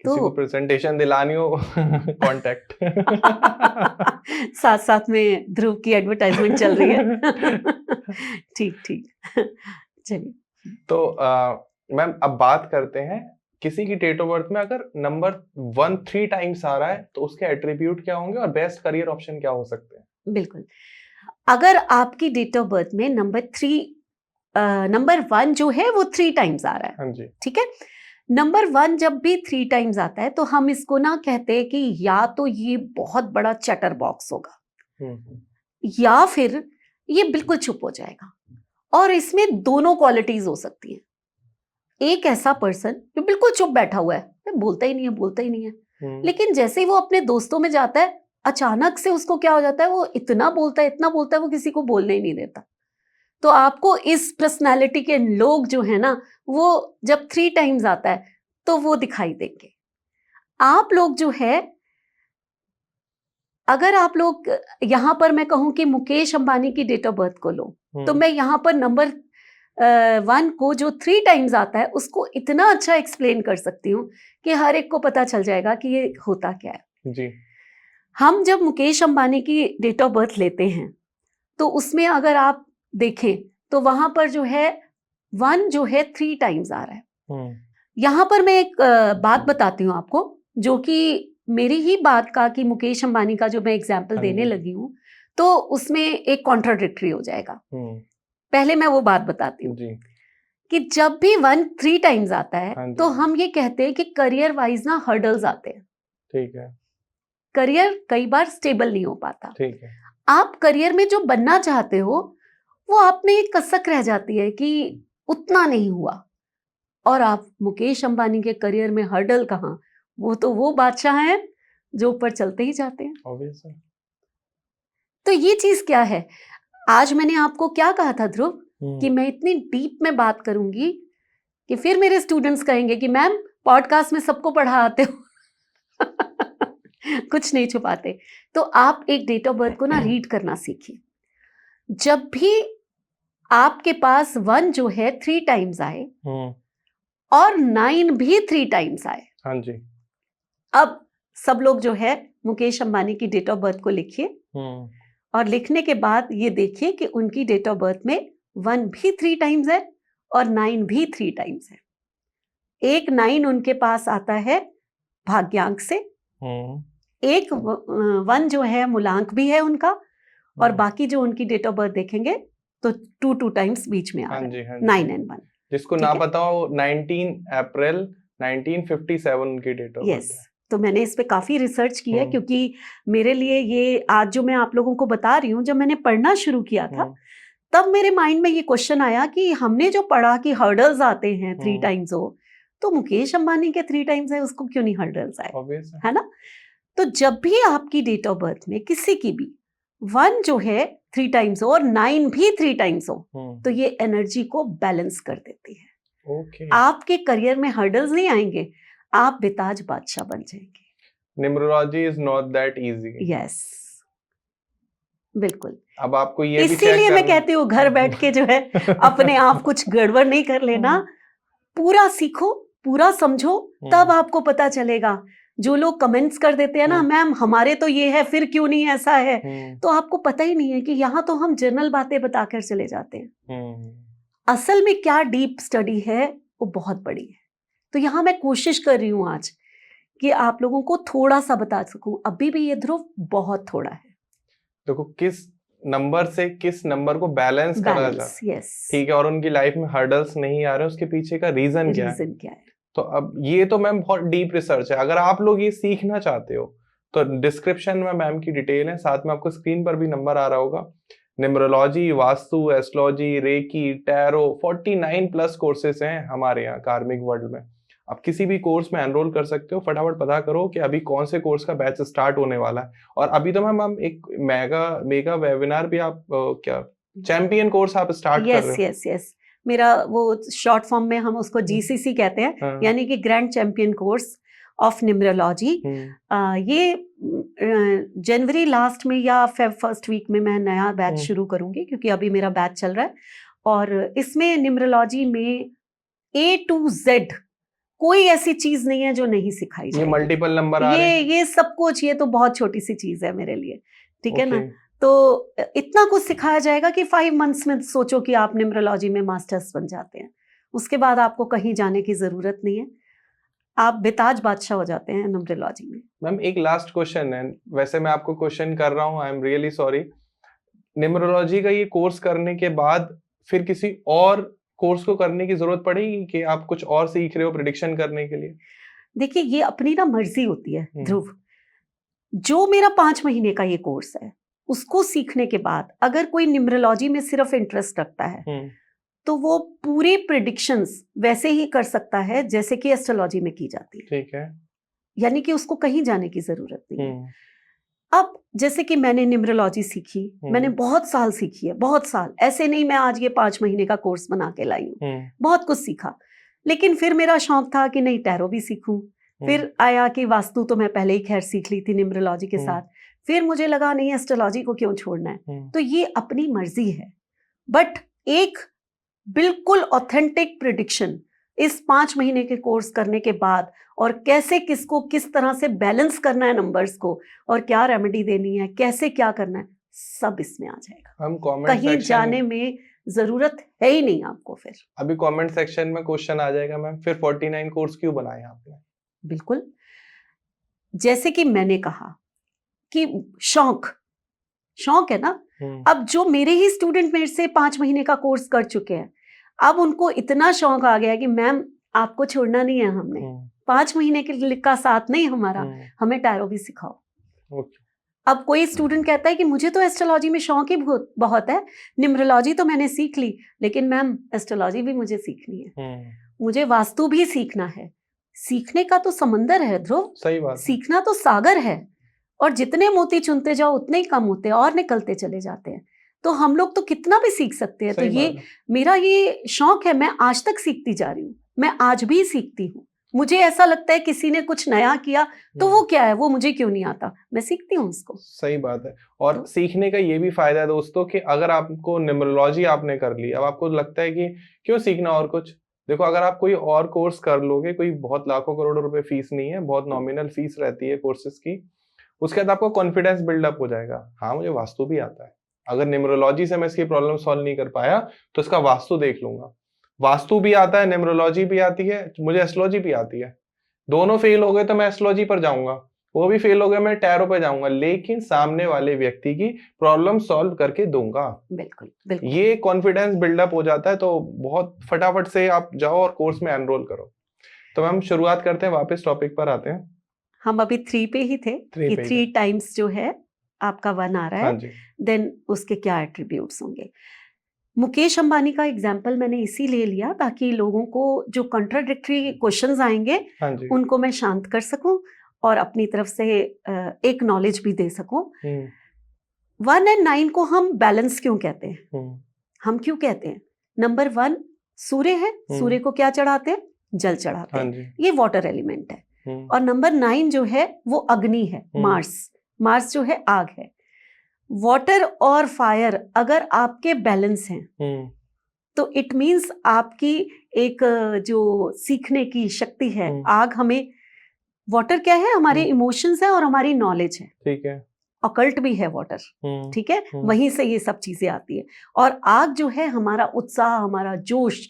किसी को प्रेजेंटेशन दिलानी हो कांटेक्ट साथ साथ में ध्रुव की एडवर्टाइजमेंट चल रही है। ठीक ठीक, चलिए। तो मैम अब बात करते हैं, किसी की डेट ऑफ बर्थ में अगर नंबर 1 3 टाइम्स आ रहा है तो उसके एट्रीब्यूट क्या होंगे और बेस्ट करियर ऑप्शन क्या हो सकते हैं? बिल्कुल, अगर आपकी डेट ऑफ बर्थ में नंबर 1 जो है वो 3 टाइम्स आ रहा है, हाँ जी, ठीक है? नंबर 1 जब भी 3 टाइम्स आता है तो हम इसको ना कहते हैं कि या तो ये बहुत बड़ा चैटर बॉक्स होगा, या फिर ये बिल्कुल चुप हो जाएगा। और इसमें दोनों क्वालिटीज हो सकती हैं। एक ऐसा पर्सन जो बिल्कुल चुप बैठा हुआ है, बोलता ही नहीं है, लेकिन जैसे ही वो अपने दोस्तों में जाता है, अचानक से उसको क्या हो जाता है, वो इतना बोलता है वो किसी को बोलने ही नहीं देता। तो आपको इस पर्सनालिटी के लोग जो है ना, वो जब 3 टाइम्स आता है तो वो दिखाई देंगे। आप लोग जो है, अगर आप लोग यहां पर मैं कहूं कि मुकेश अंबानी की डेट ऑफ बर्थ को लो, तो मैं यहां पर नंबर वन को जो 3 टाइम्स आता है उसको इतना अच्छा एक्सप्लेन कर सकती हूँ कि हर एक को पता चल जाएगा कि ये होता क्या है। जी। हम जब मुकेश अंबानी की डेट ऑफ बर्थ लेते हैं तो उसमें अगर आप देखें तो वहां पर जो है 1 जो है 3 टाइम्स आ रहा है। यहाँ पर मैं एक बात बताती हूँ आपको, जो कि मेरी ही बात का कि मुकेश अंबानी का जो मैं एग्जाम्पल हाँ देने जी। लगी हूँ तो उसमें एक कॉन्ट्राडिक्टरी हो जाएगा। पहले मैं वो बात बताती हूँ जी। कि जब भी 1 3 टाइम्स आता हाँ है जी। तो हम ये कहते हैं कि करियर वाइज ना हर्डल्स आते हैं, ठीक है। करियर कई बार स्टेबल नहीं हो पाता। ठीक है। आप करियर में जो बनना चाहते हो वो आप में एक कसक रह जाती है कि उतना नहीं हुआ, और आप मुकेश अंबानी के करियर में हर्डल कहाँ, वो तो वो बादशाह हैं जो ऊपर चलते ही जाते हैं। ऑब्वियस है। तो ये चीज क्या है, आज मैंने आपको क्या कहा था ध्रुव कि मैं इतनी डीप में बात करूंगी कि फिर मेरे स्टूडेंट्स कहेंगे कि मैम पॉडकास्ट में सबको पढ़ा आते हो कुछ नहीं छुपाते। तो आप एक डेट ऑफ बर्थ को ना रीड करना सीखिए। जब भी आपके पास 1 जो है 3 टाइम्स आए और 9 भी 3 टाइम्स आए, हाँ जी। अब सब लोग जो है मुकेश अंबानी की डेट ऑफ बर्थ को लिखिए और लिखने के बाद ये देखिए कि उनकी डेट ऑफ बर्थ में 1 भी 3 टाइम्स है और 9 भी 3 टाइम्स है। एक 9 उनके पास आता है भाग्यांक से, एक 1 जो है मूलांक भी है उनका, और बाकी जो उनकी डेट ऑफ बर्थ देखेंगे तो 2 टाइम्स बीच में आ रहा है, 9 and 1। जिसको ना पता हो 19 अप्रैल 1957 उनकी डेट ऑफ बर्थ है। तो मैंने इस पे काफी रिसर्च की है क्योंकि मेरे लिए ये आज जो मैं आप लोगों को बता रही हूँ, जब मैंने पढ़ना शुरू किया था तब मेरे माइंड में ये क्वेश्चन आया कि हमने जो पढ़ा कि हर्डल्स आते हैं 3 टाइम्स हो, तो मुकेश अंबानी के 3 टाइम्स है, उसको क्यों नहीं हर्डल्स आए, है ना। तो जब भी आपकी डेट ऑफ बर्थ में किसी की भी 1 जो है 3 टाइम्स हो और 9 भी 3 टाइम्स हो तो ये एनर्जी को बैलेंस कर देती है। आपके करियर में हर्डल्स नहीं आएंगे, आप बेताज बादशाह बन जाएंगे। Numerology is not that easy. Yes, बिल्कुल। अब आपको ये भी इसीलिए मैं कहती हूँ घर बैठ के जो है अपने आप कुछ गड़बड़ नहीं कर लेना, पूरा सीखो, पूरा समझो, तब आपको पता चलेगा। जो लोग कमेंट्स कर देते हैं ना, मैम हमारे तो ये है फिर क्यों नहीं ऐसा है, तो आपको पता ही नहीं है कि यहाँ तो हम जनरल बातें बताकर चले जाते हैं। असल में क्या डीप स्टडी है वो बहुत बड़ी है। तो यहाँ मैं कोशिश कर रही हूँ आज कि आप लोगों को थोड़ा सा बता सकूं, अभी भी ये ध्रुव बहुत थोड़ा है। देखो किस नंबर से किस नंबर को बैलेंस करा जाए, ठीक है, और उनकी लाइफ में हर्डल्स नहीं आ रहे, उसके पीछे का रीजन क्या है। तो अब ये तो मैम बहुत डीप रिसर्च है। अगर आप लोग ये सीखना चाहते हो तो डिस्क्रिप्शन में मैम की डिटेल है, साथ में आपको स्क्रीन पर भी नंबर आ रहा होगा। Numerology, vastu, astrology, reiki, tarot, 49 plus courses हैं हमारे यहाँ कार्मिक वर्ल्ड में। आप किसी भी कोर्स में एनरोल कर सकते हो। फटाफट पता करो कि अभी कौन से कोर्स का बैच स्टार्ट होने वाला है। और अभी तो मैम हम एक मेगा वेबिनार भी आप क्या चैंपियन कोर्स आप स्टार्ट कर रहे हो। यस, मेरा वो शॉर्ट फॉर्म में हम उसको GCC कहते हैं, यानी कि grand champion course of numerology. ये जनवरी लास्ट में या फेब फर्स्ट वीक में मैं नया बैच शुरू करूंगी, क्योंकि अभी मेरा बैच चल रहा है। और इसमें न्यूमरोलॉजी में A to Z कोई ऐसी चीज नहीं है जो नहीं सिखाई जाएगी। ये मल्टीपल नंबर आ रहे हैं, ये सब कुछ, ये तो बहुत छोटी सी चीज है मेरे लिए, ठीक है ना। तो इतना कुछ सिखाया जाएगा कि 5 मंथ्स में सोचो कि आप न्यूमरोलॉजी में मास्टर्स बन जाते हैं। उसके बाद आपको कहीं जाने की जरूरत नहीं है, आप बेताज बादशाह हो जाते हैं न्यूमरोलॉजी में। मैम एक लास्ट क्वेश्चन है, वैसे मैं आपको क्वेश्चन कर रहा हूँ, I am really sorry. Numerology का ये कोर्स करने के बाद फिर किसी और कोर्स को करने की जरूरत पड़ेगी कि आप कुछ और सीख रहे हो प्रेडिक्शन करने के लिए? देखिए ये अपनी ना मर्जी होती है ध्रुव। जो मेरा 5 महीने का ये कोर्स है, उसको सीखने के बाद अगर कोई न्यूमरोलॉजी में सिर्फ इंटरेस्ट रखता है तो वो पूरी प्रेडिक्शंस वैसे ही कर सकता है जैसे कि एस्ट्रोलॉजी में की जाती है, ठीक है। यानी कि उसको कहीं जाने की जरूरत नहीं है। अब जैसे कि मैंने न्यूमरोलॉजी सीखी, मैंने बहुत साल सीखी है, बहुत साल, ऐसे नहीं मैं आज ये 5 महीने का कोर्स बना के लाई हूँ, बहुत कुछ सीखा। लेकिन फिर मेरा शौक था कि नहीं टैरो भी सीखूं। फिर आया कि वास्तु तो मैं पहले ही खैर सीख ली थी न्यूमरोलॉजी के साथ। फिर मुझे लगा नहीं एस्ट्रोलॉजी को क्यों छोड़ना है। तो ये अपनी मर्जी है, बट एक बिल्कुल ऑथेंटिक प्रिडिक्शन इस 5 महीने के कोर्स करने के बाद, और कैसे किसको किस तरह से बैलेंस करना है नंबर्स को, और क्या रेमेडी देनी है, कैसे क्या करना है, सब इसमें आ जाएगा। हम कमेंट कहीं सेक्शन जाने में जरूरत है ही नहीं आपको। फिर अभी कमेंट सेक्शन में क्वेश्चन आ जाएगा मैम, फिर 49 कोर्स क्यों बनाए आपने? बिल्कुल, जैसे कि मैंने कहा कि शौक है ना। अब जो मेरे ही स्टूडेंट मेरे से 5 महीने का कोर्स कर चुके हैं, अब उनको इतना शौक आ गया कि मैम आपको छोड़ना नहीं है हमने, 5 महीने के का साथ नहीं हमारा, हमें टैरो भी सिखाओ। अब कोई स्टूडेंट कहता है कि मुझे तो एस्ट्रोलॉजी में शौक ही बहुत है, न्यूमरोलॉजी तो मैंने सीख ली, लेकिन मैम एस्ट्रोलॉजी भी मुझे सीखनी है, मुझे वास्तु भी सीखना है। सीखने का तो समंदर है ध्रुव, सही बात, सीखना तो सागर है, और जितने मोती चुनते जाओ उतने ही कम होते हैं और निकलते चले जाते हैं। तो हम लोग तो कितना भी सीख सकते हैं। तो ये मेरा ये शौक है, मैं आज तक सीखती जा रही हूँ, मैं आज भी सीखती हूँ। मुझे ऐसा लगता है किसी ने कुछ नया किया तो वो क्या है, वो मुझे क्यों नहीं आता, मैं सीखती हूँ उसको। सही बात है। और तो सीखने का ये भी फायदा है दोस्तों कि अगर आपको न्यूमरोलॉजी आपने कर ली, अब आपको लगता है कि क्यों सीखना और कुछ, देखो अगर आप कोई और कोर्स कर लोगे, कोई बहुत लाखों करोड़ों रुपए फीस नहीं है, बहुत नॉमिनल फीस रहती है कोर्सेज की, उसके बाद आपको कॉन्फिडेंस बिल्डअप हो जाएगा, हाँ मुझे वास्तु भी आता है, अगर न्यूमरोलॉजी से मैं इसकी प्रॉब्लम सॉल्व नहीं कर पाया तो इसका वास्तु देख लूंगा। वास्तु भी आता है, न्यूमरोलॉजी भी आती है, मुझे एस्ट्रोलॉजी भी आती है, दोनों फेल हो गए तो मैं एस्ट्रोलॉजी पर जाऊंगा, वो भी फेल हो गया मैं टैरो पे जाऊंगा, लेकिन सामने वाले व्यक्ति की प्रॉब्लम सॉल्व करके दूंगा। बिल्कुल, बिल्कुल। ये कॉन्फिडेंस बिल्डअप हो जाता है, तो बहुत फटाफट से आप जाओ और कोर्स में एनरोल करो। तो हम शुरुआत करते हैं, वापस टॉपिक पर आते हैं। हम अभी 3 पे ही थे कि 3 टाइम्स जो है आपका 1 आ रहा है, देन उसके क्या एट्रीब्यूट्स होंगे। मुकेश अंबानी का एग्जाम्पल मैंने इसीलिए लिया ताकि लोगों को जो कॉन्ट्राडिक्टरी क्वेश्चंस आएंगे उनको मैं शांत कर सकूं और अपनी तरफ से एक नॉलेज भी दे सकूं। 1 और 9 को हम बैलेंस क्यों कहते हैं? हम क्यों कहते हैं? नंबर 1 सूर्य है, सूर्य को क्या चढ़ाते हैं? जल चढ़ाते हैं, ये वाटर एलिमेंट है। और नंबर 9 जो है वो अग्नि है, मार्स जो है आग है। वाटर और फायर अगर आपके बैलेंस हैं तो इट मीन्स आपकी एक जो सीखने की शक्ति है, आग हमें, वाटर क्या है, हमारे इमोशंस है और हमारी नॉलेज है, ठीक है, ऑकल्ट भी है वाटर, ठीक है, वहीं से ये सब चीजें आती है। और आग जो है हमारा उत्साह, हमारा जोश।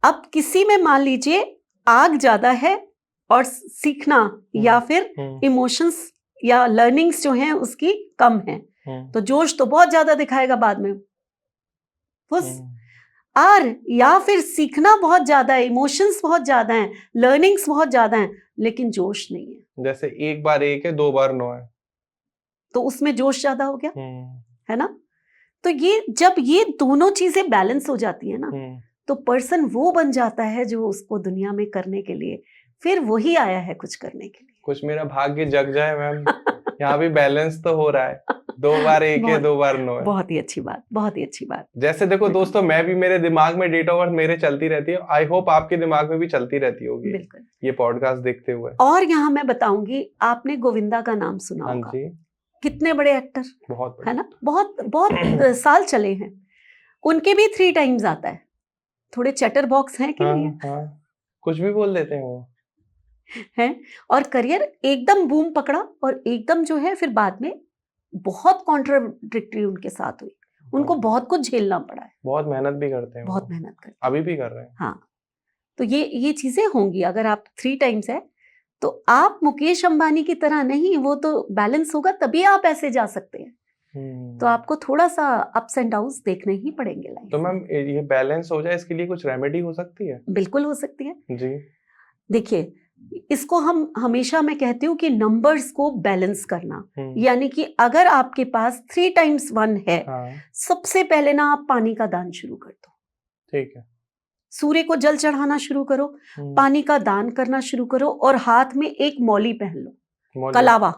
अब किसी में मान लीजिए आग ज्यादा है और सीखना या फिर इमोशंस या लर्निंग्स जो हैं उसकी कम है, तो जोश तो बहुत ज्यादा दिखाएगा बाद में, और या फिर सीखना बहुत ज्यादा है, इमोशंस बहुत ज्यादा हैं, लर्निंग्स बहुत ज्यादा हैं, लेकिन जोश नहीं है। जैसे 1 बार 1 है, 2 बार 9 है, तो उसमें जोश ज्यादा हो गया, है ना। तो ये जब ये दोनों चीजें बैलेंस हो जाती है ना, तो पर्सन वो बन जाता है जो उसको दुनिया में करने के लिए फिर वही आया है कुछ करने के लिए। कुछ मेरा भाग्य जग जाए मैम, यहाँ भी बैलेंस तो हो रहा है, 2 बार 1 है, 2 बार 9 है। बहुत ही अच्छी बात, बहुत ही अच्छी बात। जैसे देखो दोस्तों, मैं भी, मेरे दिमाग में डेट ऑफ बर्थ मेरे चलती रहती है, आई होप आपके दिमाग में भी चलती रहती होगी ये पॉडकास्ट देखते हुए। और यहाँ मैं बताऊंगी, आपने गोविंदा का नाम सुना होगा, कितने बड़े एक्टर, बहुत है ना, बहुत बहुत साल चले हैं, उनके भी 3 टाइम्स आता है। थोड़े चैटर बॉक्स हैं कि नहीं? कुछ भी बोल देते हैं वो, है। और करियर एकदम बूम पकड़ा, और एकदम जो है फिर बाद में बहुत कॉन्ट्राडिक्टरी उनके साथ हुई, उनको बहुत कुछ झेलना पड़ा है, बहुत मेहनत भी करते हैं, बहुत मेहनत करते हैं, अभी भी कर रहे हैं। हाँ, तो ये चीजें होंगी। अगर आप 3 टाइम्स है तो आप मुकेश अंबानी की तरह नहीं, वो तो बैलेंस होगा तभी आप ऐसे जा सकते हैं। तो आपको थोड़ा सा अप्स एंड डाउन्स देखने ही पड़ेंगे लाइफ। तो मैम ये बैलेंस हो जाए, इसके लिए कुछ रेमेडी हो सकती है? बिल्कुल हो सकती है जी। देखिए, इसको हम हमेशा, मैं कहती हूँ कि नंबर्स को बैलेंस करना, यानी कि अगर आपके पास 3 टाइम्स 1 है, सबसे पहले ना आप पानी का दान शुरू कर दो, ठीक है, सूर्य को जल चढ़ाना शुरू करो, पानी का दान करना शुरू करो, और हाथ में एक मौली पहन लो, कलावा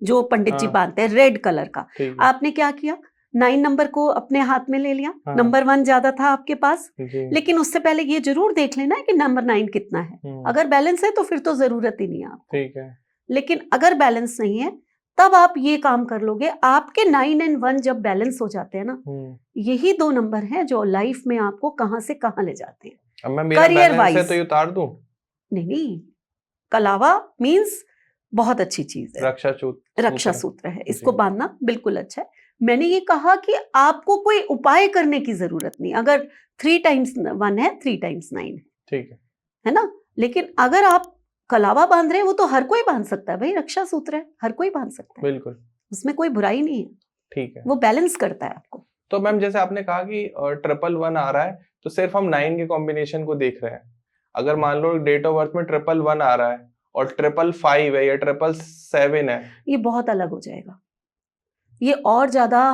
जो पंडित जी बांधते हैं, रेड कलर का। आपने क्या किया, 9 नंबर को अपने हाथ में ले लिया, नंबर 1 ज्यादा था आपके पास, लेकिन उससे पहले ये जरूर देख लेना है कि नंबर 9 कितना है। अगर बैलेंस है तो फिर तो जरूरत ही नहीं है आपको, ठीक है, लेकिन अगर बैलेंस नहीं है तब आप ये काम कर लोगे। आपके 9 और 1 जब बैलेंस हो जाते हैं ना, यही 2 नंबर हैं जो लाइफ में आपको कहाँ से कहाँ ले जाते हैं। अब मैं मेरा Career बैलेंस है wise। तो ये उतार दूं? नहीं, कलावा मीन्स बहुत अच्छी चीज है, रक्षा रक्षा सूत्र। सूत्र है, इसको जी। बांधना बिल्कुल अच्छा है। मैंने ये कहा कि आपको कोई उपाय करने की जरूरत नहीं। अगर 3 टाइम्स 1 है, 3 टाइम्स 9 है, ठीक है ना। लेकिन अगर आप कलावा बांध रहे हैं, वो तो हर कोई बांध सकता है भाई, रक्षा सूत्र है, हर कोई बांध सकता है, बिल्कुल उसमें कोई बुराई नहीं है, ठीक है। वो बैलेंस करता है आपको। तो मैम जैसे आपने कहा कि 111 आ रहा है, तो सिर्फ हम 9 के कॉम्बिनेशन को देख रहे हैं। अगर मान लो डेट ऑफ बर्थ में 111 आ रहा है और 555 है या 777 है, ये बहुत अलग हो जाएगा, ये और ज्यादा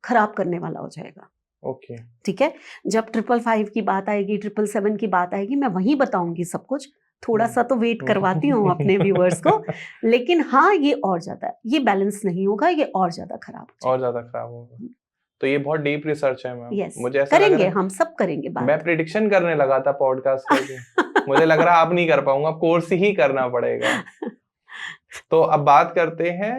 खराब करने वाला हो जाएगा। ओके ठीक है, जब 555 की बात आएगी, 777 की बात आएगी, मैं वहीं बताऊंगी सब कुछ। थोड़ा सा तो वेट करवाती हूँ अपने व्यूअर्स को, लेकिन हाँ ये और ज्यादा, ये बैलेंस नहीं होगा, ये और ज्यादा खराब हो और ज्यादा खराब होगा। तो ये बहुत डीप रिसर्च है मैम। यस, मुझे ऐसा लग करेंगे, रहा है हम सब करेंगे मैं बात। प्रिडिक्शन करने लगा था पॉडकास्ट करके। मुझे लग रहा आप नहीं कर पाऊंगा, कोर्स ही करना पड़ेगा। तो अब बात करते हैं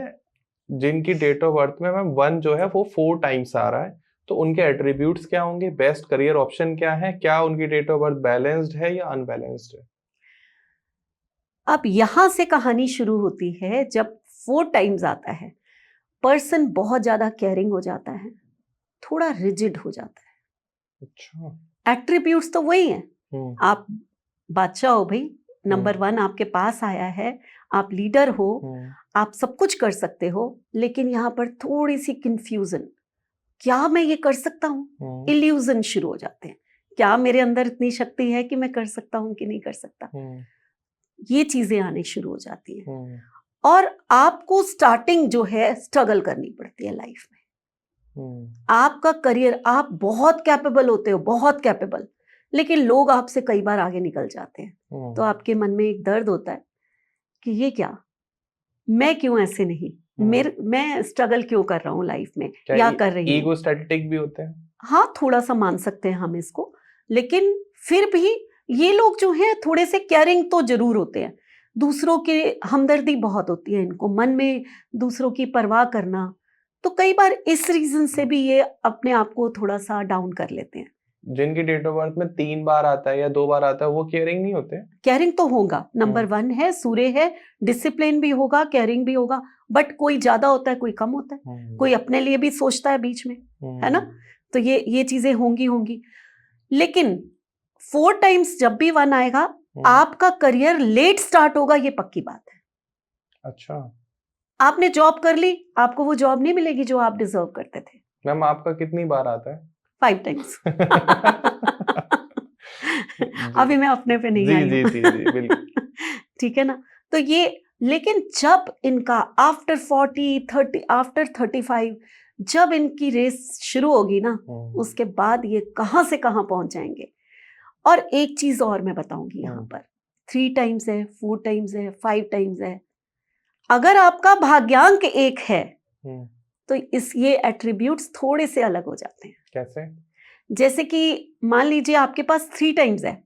जिनकी डेट ऑफ बर्थ में मैम 1 जो है वो 4 टाइम्स आ रहा है, तो उनके एट्रीब्यूट्स क्या होंगे, बेस्ट करियर ऑप्शन क्या है, क्या उनकी डेट ऑफ बर्थ बैलेंस्ड है या अनबैलेंस्ड है? अब यहां से कहानी शुरू होती है जब 4 टाइम्स आता है। पर्सन बहुत ज्यादा केयरिंग हो जाता है, थोड़ा रिजिड हो जाता है। अच्छा एट्रीब्यूट्स तो वही हैं, आप बादशाह हो भाई, नंबर 1 आपके पास आया है, आप लीडर हो, आप सब कुछ कर सकते हो, लेकिन यहाँ पर थोड़ी सी कंफ्यूजन, क्या मैं ये कर सकता हूँ, इल्यूजन शुरू हो जाते हैं। क्या मेरे अंदर इतनी शक्ति है कि मैं कर सकता हूँ कि नहीं कर सकता, ये चीजें आने शुरू हो जाती हैं। और आपको स्टार्टिंग जो है स्ट्रगल करनी पड़ती है लाइफ में। आपका करियर, आप बहुत कैपेबल होते हो, बहुत कैपेबल, लेकिन लोग आपसे कई बार आगे निकल जाते हैं, तो आपके मन में एक दर्द होता है कि ये क्या, मैं क्यों ऐसे नहीं, मैं स्ट्रगल क्यों कर रहा हूँ लाइफ में, या कर रही हूँ। ईगोस्टैटिक भी होते हैं, हाँ थोड़ा सा मान सकते हैं हम इसको, लेकिन फिर भी ये लोग जो हैं थोड़े से केयरिंग तो जरूर होते हैं, दूसरों के हमदर्दी बहुत होती है इनको, मन में दूसरों की परवाह करना, तो कई बार इस रीजन से भी ये अपने आप को थोड़ा सा डाउन कर लेते हैं। जिनकी डेट ऑफ बर्थ में 3 बार आता है या 2 बार आता है, वो केयरिंग नहीं होते? केयरिंग तो होगा, नंबर 1 है, सूर्य है, डिसिप्लिन भी होगा, केयरिंग भी होगा, बट कोई ज्यादा होता है, कोई कम होता है, कोई अपने लिए भी सोचता है बीच में, है ना। तो ये चीजें होंगी, लेकिन 4 टाइम्स जब भी 1 आएगा, आपका करियर लेट स्टार्ट होगा, ये पक्की बात है। अच्छा, आपने जॉब कर ली, आपको वो जॉब नहीं मिलेगी जो आप डिजर्व करते थे। मैम आपका कितनी बार आता है? 5 टाइम्स। अभी मैं अपने पे नहीं आई हूँ। जी बिल्कुल। ठीक है ना, तो ये, लेकिन जब इनका आफ्टर 40, 30, आफ्टर 35 जब इनकी रेस शुरू होगी ना, उसके बाद ये कहां से कहां पहुंच जाएंगे। और एक चीज और मैं बताऊंगी, यहाँ पर 3 टाइम्स है, 4 टाइम्स है, 5 टाइम्स है, अगर आपका भाग्यांक 1 है तो ये एट्रीब्यूट्स थोड़े से अलग हो जाते हैं। कैसे? जैसे कि मान लीजिए आपके पास 3 टाइम्स है,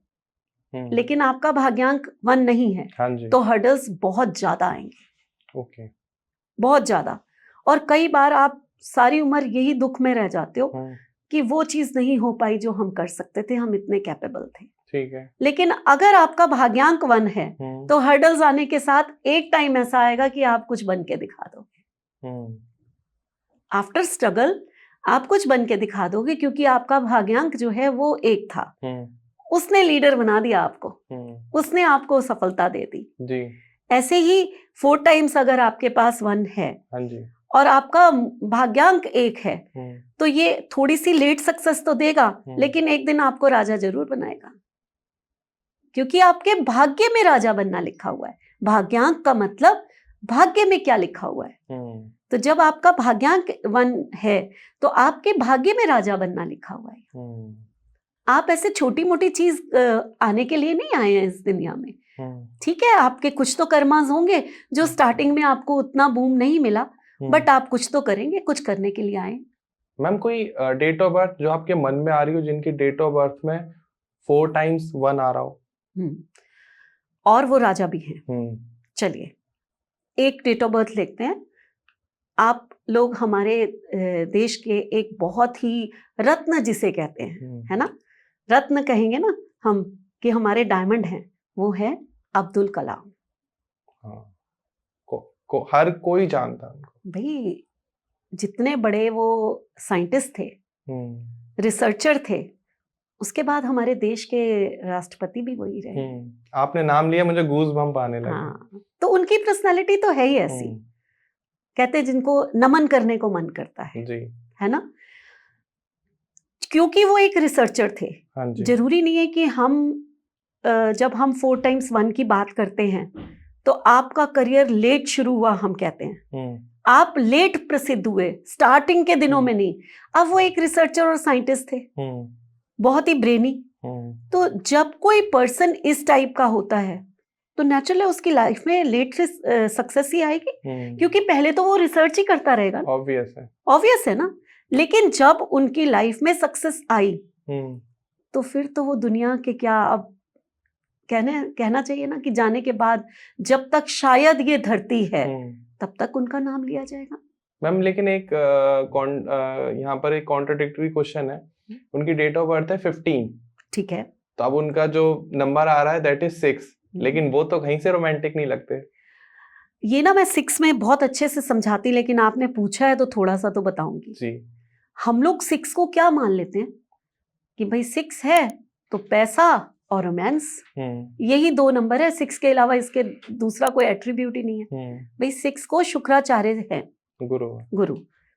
लेकिन आपका भाग्यांक 1 नहीं है, हाँ जी। तो हर्डल्स बहुत ज्यादा आएंगे। ओके। बहुत ज्यादा, और कई बार आप सारी उम्र यही दुख में रह जाते हो कि वो चीज नहीं हो पाई जो हम कर सकते थे, हम इतने कैपेबल थे। ठीक है। लेकिन अगर आपका भाग्यांक 1 है, तो हर्डल्स आने के साथ एक टाइम ऐसा आएगा कि आप कुछ बन के दिखा दोगे। आफ्टर स्ट्रगल आप कुछ बन के दिखा दोगे, क्योंकि आपका भाग्यांक जो है वो 1 था, उसने लीडर बना दिया आपको, उसने आपको सफलता दे दी जी। ऐसे ही 4 टाइम्स अगर आपके पास 1 है, हाँ जी, और आपका भाग्यांक 1 है, तो ये थोड़ी सी लेट सक्सेस तो देगा, लेकिन एक दिन आपको राजा जरूर बनाएगा, क्योंकि आपके भाग्य में राजा बनना लिखा हुआ है। भाग्यांक का मतलब भाग्य में क्या लिखा हुआ है। तो जब आपका भाग्यांक 1 है, तो आपके भाग्य में राजा बनना लिखा हुआ है। आप ऐसे छोटी मोटी चीज आने के लिए नहीं आए हैं इस दुनिया में। ठीक है, आपके कुछ तो कर्मास होंगे जो स्टार्टिंग में आपको उतना बूम नहीं मिला, बट आप कुछ तो करेंगे, कुछ करने के लिए आए। मैम कोई डेट ऑफ बर्थ जो आपके मन में आ रही हो, जिनकी डेट ऑफ बर्थ में 4 टाइम्स 1 आ रहा हो, और वो राजा भी हैं। चलिए एक डेट ऑफ बर्थ लेते हैं आप लोग हमारे देश के एक बहुत ही रत्न जिसे कहते हैं, है ना, रत्न कहेंगे ना हम कि हमारे डायमंड हैं, वो है अब्दुल कलाम। हाँ, हर कोई जानता है उनको। भाई जितने बड़े वो साइंटिस्ट थे, रिसर्चर थे, उसके बाद हमारे देश के राष्ट्रपति भी वही रहे। आपने नाम लिया, मुझे गूज बम्प आने लगे। हाँ, तो उनकी पर्सनालिटी तो है ही ऐसी, कहते जिनको नमन करने को मन करता जी। है ना, क्योंकि वो एक रिसर्चर थे। हाँ जी। जरूरी नहीं है कि हम जब हम 4x1 की बात करते हैं तो आपका करियर लेट शुरू हुआ, हम कहते हैं आप लेट प्रसिद्ध हुए, स्टार्टिंग के दिनों में नहीं। अब वो एक रिसर्चर और साइंटिस्ट थे, बहुत ही ब्रेनी। तो जब कोई पर्सन इस टाइप का होता है तो नेचुरली उसकी लाइफ में लेट सक्सेस ही आएगी, क्योंकि पहले तो वो रिसर्च ही करता रहेगा। ऑब्वियस है ना। लेकिन जब उनकी लाइफ में सक्सेस आई तो फिर तो वो दुनिया के क्या, अब कहना चाहिए ना कि जाने के बाद जब तक शायद ये धरती है तब तक उनका नाम लिया जाएगा। मैम लेकिन एक यहाँ पर एक कॉन्ट्राडिक्टरी क्वेश्चन है। उनकी डेट ऑफ बर्थ है 15, ठीक है, तो अब उनका जो नंबर आ रहा है दैट इज 6, लेकिन वो तो कहीं से रोमांटिक नहीं लगते। ये ना मैं 6 में बहुत अच्छे से समझाती, लेकिन आपने पूछा है तो थोड़ा सा तो बताऊंगी जी। हम लोग 6 को क्या मान लेते हैं कि भाई 6 है तो पैसा और रोमांस, यही 2 नंबर है, 6 के अलावा इसके दूसरा कोई एट्रीब्यूट ही नहीं है। भाई 6 को शुक्राचार्य है, गुरु,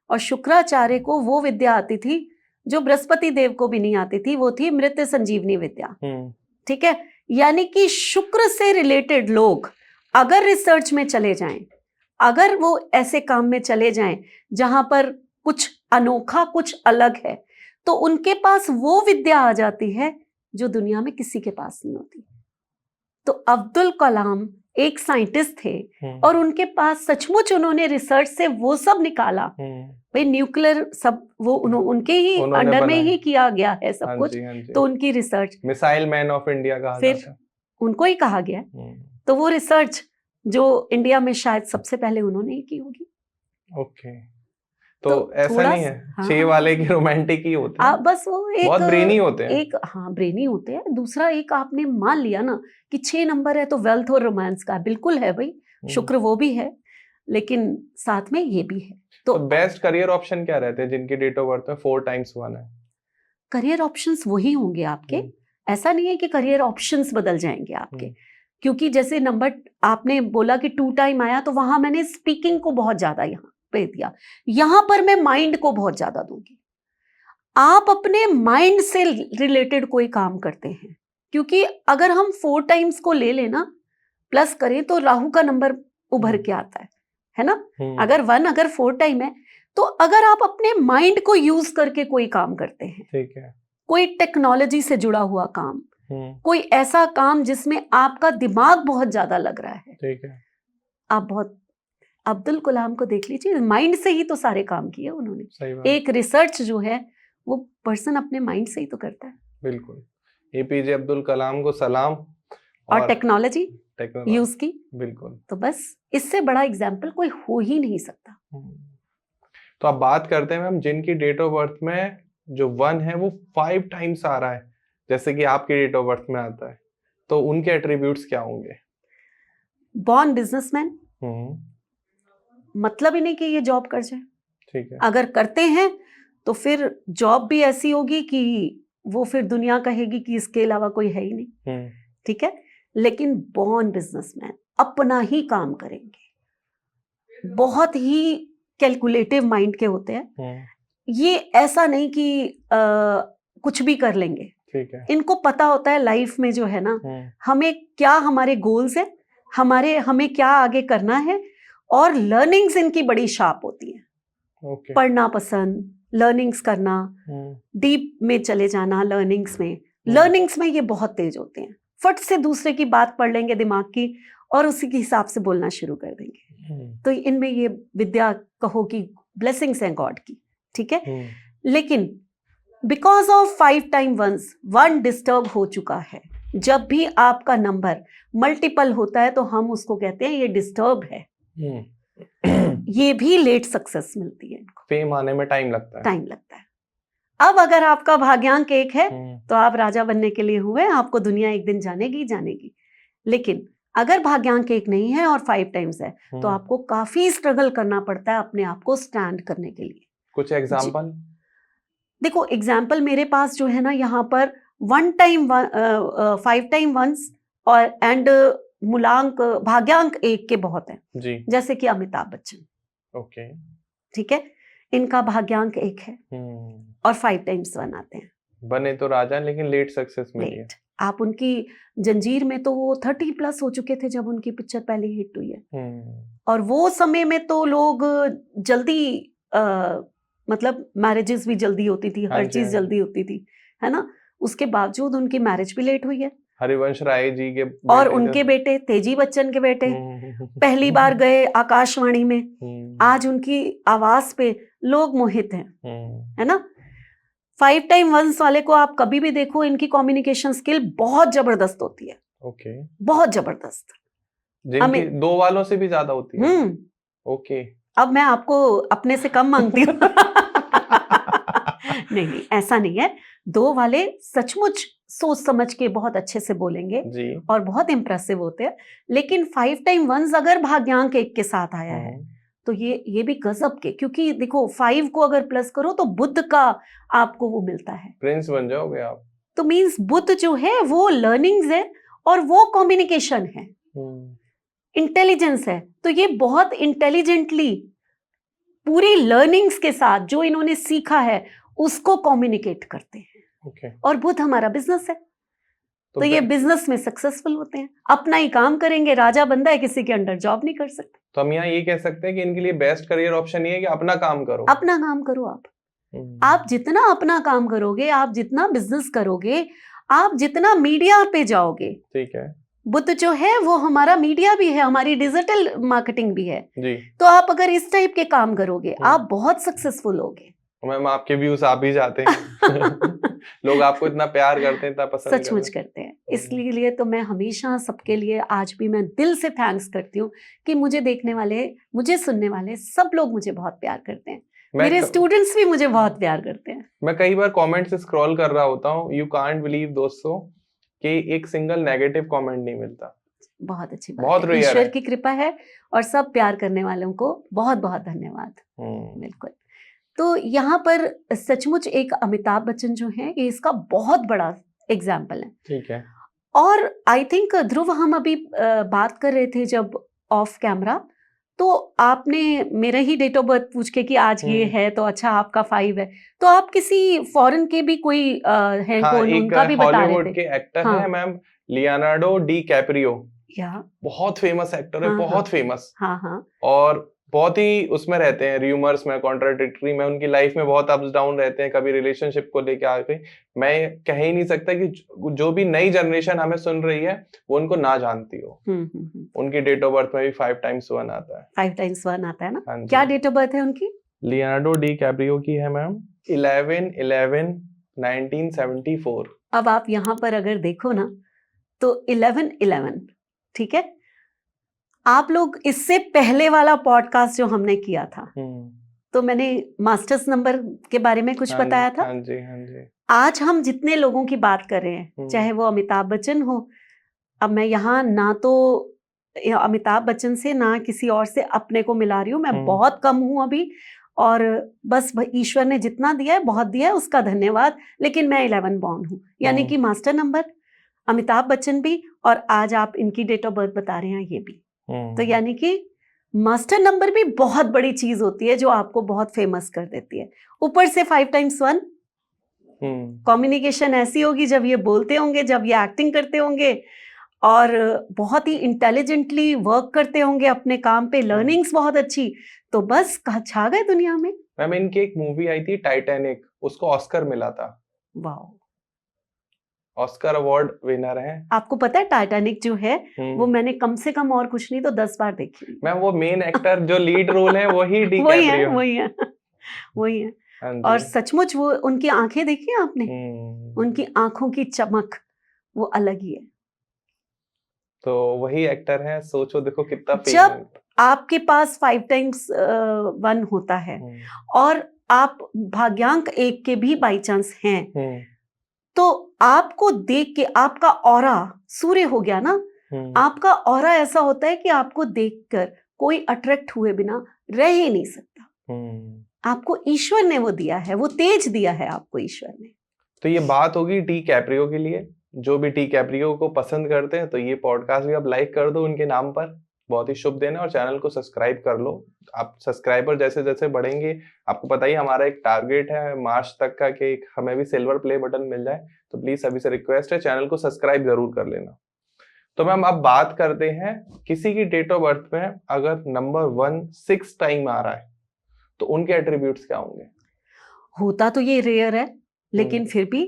और शुक्राचार्य को वो विद्या आती थी जो बृहस्पति देव को भी नहीं आती थी, वो थी मृत संजीवनी विद्या। ठीक है, यानी कि शुक्र से रिलेटेड लोग अगर रिसर्च में चले जाएं, अगर वो ऐसे काम में चले जाएं जहां पर कुछ अनोखा, कुछ अलग है, तो उनके पास वो विद्या आ जाती है जो दुनिया में किसी के पास नहीं होती। तो अब्दुल कलाम एक साइंटिस्ट थे और उनके पास सचमुच उन्होंने रिसर्च से वो सब निकाला। भाई न्यूक्लियर सब वो उनके ही अंडर में ही किया गया है सब कुछ। तो उनकी research missile man of India कहा फिर उनको ही कहा गया। तो वो रिसर्च जो इंडिया में शायद सबसे पहले उन्होंने ही की होगी। ओके, तो ऐसा नहीं है 6 वाले की रोमांटिक ही होते हैं, बस वो एक बहुत ब्रेनी होते हैं। एक ब्रेनी होते हैं। दूसरा एक आपने मान लिया ना कि 6 नंबर है तो वेल्थ और रोमांस का बिल्कुल है भाई, शुक्र वो भी है, लेकिन साथ में ये भी है। तो बेस्ट करियर ऑप्शन क्या रहते हैं जिनकी डेट ऑफ बर्थ में 4x1 है? करियर ऑप्शंस वही होंगे आपके, ऐसा नहीं है कि करियर ऑप्शंस बदल जाएंगे आपके, क्योंकि जैसे नंबर आपने बोला कि 2 टाइम आया तो वहां मैंने स्पीकिंग को बहुत ज्यादा यहाँ पे दिया, यहां पर मैं माइंड को बहुत ज्यादा दूंगी। आप अपने माइंड से रिलेटेड कोई काम करते हैं, क्योंकि अगर हम 4 टाइम्स को ले लेना प्लस करें तो राहु का नंबर उभर के आता है ना। अगर 1 अगर 4 टाइम है तो अगर आप अपने माइंड को यूज करके कोई काम करते हैं, ठीक है, कोई टेक्नोलॉजी से जुड़ा हुआ काम, कोई ऐसा काम जिसमें आपका दिमाग बहुत ज्यादा लग रहा है, ठीक है, आप बहुत अब्दुल कलाम को देख लीजिए, माइंड से ही तो सारे काम किए उन्होंने। एक रिसर्च जो है वो पर्सन अपने माइंड से ही तो करता है। बिल्कुल, एपीजे अब्दुल कलाम को सलाम। और टेक्नोलॉजी यूज की, बिल्कुल, तो बस इससे बड़ा एग्जाम्पल कोई हो ही नहीं सकता। तो अब बात करते हैं मैम जिनकी डेट ऑफ बर्थ में जो 1 है वो 5 टाइम्स आ रहा है, जैसे कि आपकी डेट ऑफ बर्थ में आता है, तो उनके एट्रीब्यूट्स क्या होंगे? बॉर्न बिजनेसमैन, मतलब ही नहीं कि ये जॉब कर जाए, ठीक है, अगर करते हैं तो फिर जॉब भी ऐसी होगी कि वो फिर दुनिया कहेगी कि इसके अलावा कोई है ही नहीं, ठीक है। लेकिन बॉर्न बिजनेसमैन अपना ही काम करेंगे, बहुत ही कैलकुलेटिव माइंड के होते हैं, ये ऐसा नहीं कि कुछ भी कर लेंगे, ठीक है। इनको पता होता है लाइफ में जो है ना, हमें क्या, हमारे गोल्स है, हमें क्या आगे करना है, और लर्निंग्स इनकी बड़ी शार्प होती है। पढ़ना पसंद, लर्निंग्स करना, डीप में चले जाना, लर्निंग्स में ये बहुत तेज होते हैं, फट से दूसरे की बात पढ़ लेंगे दिमाग की और उसी के हिसाब से बोलना शुरू कर देंगे। तो इनमें ये विद्या कहो कि ब्लेसिंग्स हैं गॉड की, ठीक है। लेकिन बिकॉज ऑफ 5 टाइम 1 डिस्टर्ब हो चुका है, जब भी आपका नंबर मल्टीपल होता है तो हम उसको कहते हैं ये डिस्टर्ब है। ये भी लेट सक्सेस मिलती है इनको, फेम आने में टाइम लगता है। टाइम लगता है। अब अगर आपका भाग्यांक 1 है तो आप राजा बनने के लिए हुए, आपको दुनिया एक दिन जानेगी जानेगी। लेकिन अगर भाग्यांक 1 नहीं है और 5 टाइम्स है तो आपको काफी स्ट्रगल करना पड़ता है अपने आप को स्टैंड करने के लिए। कुछ एग्जांपल? देखो एग्जाम्पल मेरे पास जो है ना, यहाँ पर 1 टाइम 5 टाइम वंस और एंड मूलांक भाग्यांक 1 के बहुत है जी। जैसे कि अमिताभ बच्चन, ओके, ठीक है, इनका भाग्यांक 1 है और 5 टाइम्स 1 आते हैं। बने तो राजा लेकिन लेट सक्सेस मिली है। आप उनकी जंजीर में तो वो 30 प्लस हो चुके थे जब उनकी पिक्चर पहले हिट हुई है। और वो समय में तो लोग जल्दी मतलब मैरिजेस भी जल्दी होती थी, हर चीज जल्दी होती थी, है ना। उसके बावजूद उनकी मैरिज भी लेट हुई है। हरिवंश राय जी के और उनके बेटे तेजी बच्चन के बेटे पहली बार गए आकाशवाणी में, आज उनकी आवाज पे लोग मोहित हैं, है ना। 5 टाइम वंस वाले को आप कभी भी देखो, इनकी कम्युनिकेशन स्किल बहुत जबरदस्त होती है। ओके, बहुत जबरदस्त, जिनकी 2 वालों से भी ज्यादा होती है। ओके, अब मैं आपको अपने से कम मांगती हूँ। नहीं, ऐसा नहीं है। 2 वाले सचमुच सोच समझ के बहुत अच्छे से बोलेंगे जी। और बहुत इंप्रेसिव होते हैं। लेकिन 5 टाइम वंस अगर भाग्यांक 1 के साथ आया है तो ये भी गजब के, क्योंकि देखो 5 को अगर प्लस करो तो बुद्ध का आपको वो मिलता है, प्रिंस बन जाओगे आप। तो मींस बुद्ध जो है वो लर्निंग्स है और वो कम्युनिकेशन है, इंटेलिजेंस है। तो ये बहुत इंटेलिजेंटली पूरी लर्निंग्स के साथ जो इन्होंने सीखा है उसको कम्युनिकेट करते हैं। और बुद्ध हमारा बिजनेस है, तो ये बिजनेस में सक्सेसफुल होते हैं, अपना ही काम करेंगे, राजा बंदा है, किसी के अंडर जॉब नहीं कर सकते। तो हम यहाँ ये कह सकते हैं कि इनके लिए बेस्ट करियर ऑप्शन ये है कि अपना काम करो। अपना काम करो आप जितना अपना काम करोगे, आप जितना बिजनेस करोगे, आप जितना मीडिया पे जाओगे, ठीक है, बुद्ध जो है वो हमारा मीडिया भी है, हमारी डिजिटल मार्केटिंग भी है जी। तो आप अगर इस टाइप के काम करोगे आप बहुत सक्सेसफुल होगे। मैम आपके व्यूज आप भी जाते हैं। लोग आपको इतना प्यार करते हैं, इतना पसंद सचमुच करते हैं। इसलिए तो मैं हमेशा सबके लिए आज भी मैं दिल से थैंक्स करती हूँ कि मुझे देखने वाले, मुझे सुनने वाले सब लोग मुझे बहुत प्यार करते हैं। मेरे स्टूडेंट्स भी मुझे बहुत प्यार करते हैं। मैं कई बार कमेंट्स स्क्रॉल कर रहा होता हूँ, यू कांट बिलीव दोस्तों कि एक सिंगल नेगेटिव कमेंट नहीं मिलता। बहुत अच्छी बात है, ईश्वर की कृपा है और सब प्यार करने वालों को बहुत बहुत धन्यवाद। बिल्कुल। तो यहाँ पर सचमुच एक अमिताभ बच्चन जो है ये इसका बहुत बड़ा एग्जाम्पल है, ठीक है। और आई थिंक ध्रुव, हम अभी बात कर रहे थे जब ऑफ कैमरा, तो आपने मेरा ही डेट ऑफ बर्थ पूछ के कि आज ये है तो अच्छा आपका 5 है, तो आप किसी फॉरेन के भी कोई है कौन, उनका भी बता रहे थे। हॉलीवुड के एक्टर हैं मैम, लियोनार्डो डी कैप्रियो, बहुत फेमस एक्टर है, बहुत फेमस। और बहुत ही उसमें रहते हैं, र्यूमर्स में, कॉन्ट्राडिक्टरी में, उनकी लाइफ में बहुत अप्स डाउन रहते हैं, कभी रिलेशनशिप को लेके आ गई। मैं कह ही नहीं सकता कि जो भी नई जनरेशन हमें सुन रही है वो उनको ना जानती हो। उनकी डेट ऑफ बर्थ में भी 5 टाइम्स 1 आता है। 5 टाइम्स 1 आता है ना। क्या डेट ऑफ बर्थ है उनकी? लियोनार्डो डी कैप्रियो की है मैम 11/11/1974। अब आप यहाँ पर अगर देखो ना तो 11/11, ठीक है। आप लोग इससे पहले वाला पॉडकास्ट जो हमने किया था तो मैंने मास्टर्स नंबर के बारे में कुछ बताया था। हाँ जी, हाँ जी। आज हम जितने लोगों की बात कर रहे हैं, चाहे वो अमिताभ बच्चन हो, अब मैं यहाँ ना तो अमिताभ बच्चन से ना किसी और से अपने को मिला रही हूँ, मैं बहुत कम हूँ अभी, और बस ईश्वर ने जितना दिया है बहुत दिया है, उसका धन्यवाद। लेकिन मैं 11 बॉर्न हूँ, यानी कि मास्टर नंबर, अमिताभ बच्चन भी, और आज आप इनकी डेट ऑफ बर्थ बता रहे हैं ये भी। तो यानी कि मास्टर नंबर भी बहुत बड़ी चीज होती है जो आपको बहुत फेमस कर देती है। ऊपर से 5 टाइम्स 1 कम्युनिकेशन ऐसी होगी, जब ये बोलते होंगे, जब ये एक्टिंग करते होंगे और बहुत ही इंटेलिजेंटली वर्क करते होंगे अपने काम पे, लर्निंग्स बहुत अच्छी, तो बस छा गए दुनिया में। मैम इनकी एक मूवी आई थी टाइटैनिक, उसको ऑस्कर मिला था। वाह, ऑस्कर अवार्ड विनर है। आपको पता है टाइटैनिक जो है वो मैंने कम से कम और कुछ नहीं तो 10 बार देखी। मैम वो मेन एक्टर जो लीड रोल है वही डी कैप्रियो, वही है। और सचमुच वो उनकी आंखें देखी है आपने, उनकी आंखों की चमक वो अलग ही है। तो वही एक्टर है, सोचो देखो कितना जब आपके पास 5 टाइम्स 1 होता है और आप भाग्यांक 1 के भी बाई चांस हैं, तो आपको देख के आपका ऑरा सूर्य हो गया ना, आपका ऑरा ऐसा होता है कि आपको देखकर कोई अट्रैक्ट हुए बिना रह ही नहीं सकता। आपको ईश्वर ने वो दिया है, वो तेज दिया है आपको ईश्वर ने। तो ये बात होगी डी कैप्रियो के लिए। जो भी डी कैप्रियो को पसंद करते हैं तो ये पॉडकास्ट भी आप लाइक कर दो उनके नाम पर, बहुत ही शुभ दिन है। और चैनल को सब्सक्राइब कर लो। आप सब्सक्राइबर जैसे जैसे बढ़ेंगे, आपको पता ही हमारा एक टारगेट है मार्च तक का कि हमें भी सिल्वर प्ले बटन मिल जाए, तो प्लीज सभी से रिक्वेस्ट है चैनल को सब्सक्राइब जरूर कर लेना। तो मैम अब बात करते हैं, किसी की डेट ऑफ बर्थ में अगर नंबर 1 6 टाइम आ रहा है तो उनके एट्रीब्यूट्स क्या होंगे? होता तो ये रेयर है, लेकिन फिर भी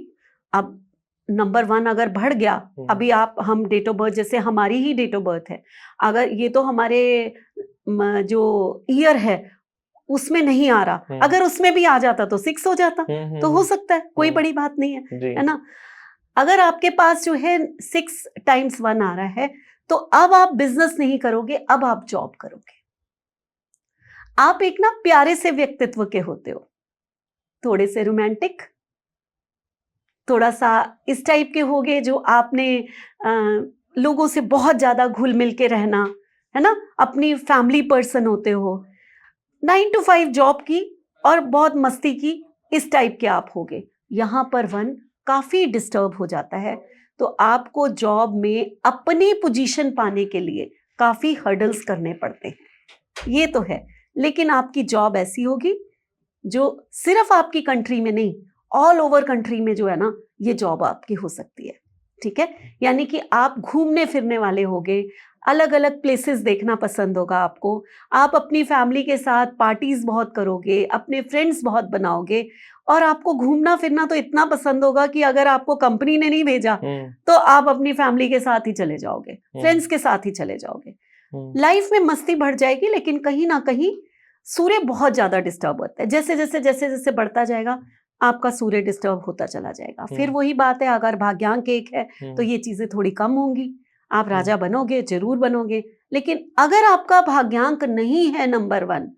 अब नंबर 1 अगर बढ़ गया, अभी हम डेट ऑफ बर्थ, जैसे हमारी ही डेट ऑफ बर्थ है, अगर ये तो हमारे जो ईयर है उसमें नहीं आ रहा, अगर उसमें भी आ जाता तो 6 हो जाता, तो हो सकता है, कोई बड़ी बात नहीं है ना। अगर आपके पास जो है 6 टाइम्स 1 आ रहा है, तो अब आप बिजनेस नहीं करोगे, अब आप जॉब करोगे। आप एक ना प्यारे से व्यक्तित्व के होते हो, थोड़े से रोमांटिक, थोड़ा सा इस टाइप के होगे जो आपने लोगों से बहुत ज्यादा घुल मिल के रहना, है ना, अपनी फैमिली पर्सन होते हो, 9 to 5 जॉब की और बहुत मस्ती की, इस टाइप के आप होगे। यहाँ पर 1 काफी डिस्टर्ब हो जाता है, तो आपको जॉब में अपनी पोजीशन पाने के लिए काफी हर्डल्स करने पड़ते हैं, ये तो है। लेकिन आपकी जॉब ऐसी होगी जो सिर्फ आपकी कंट्री में नहीं, ऑल ओवर कंट्री में जो है ना, ये जॉब आपकी हो सकती है, ठीक है। यानी कि आप घूमने फिरने वाले होगे, अलग अलग प्लेसेस देखना पसंद होगा आपको, आप अपनी फैमिली के साथ पार्टीज बहुत करोगे, अपने फ्रेंड्स बहुत बनाओगे, और आपको घूमना फिरना तो इतना पसंद होगा कि अगर आपको कंपनी ने नहीं भेजा तो आप अपनी फैमिली के साथ ही चले जाओगे, फ्रेंड्स के साथ ही चले जाओगे। लाइफ में मस्ती बढ़ जाएगी, लेकिन कहीं ना कहीं सूर्य बहुत ज्यादा डिस्टर्ब होता है। जैसे जैसे बढ़ता जाएगा आपका सूर्य डिस्टर्ब होता चला जाएगा। फिर वही बात है, अगर भाग्यांक 1 है तो ये चीजें थोड़ी कम होंगी, आप राजा बनोगे, जरूर बनोगे। लेकिन अगर आपका भाग्यांक नहीं है नंबर 1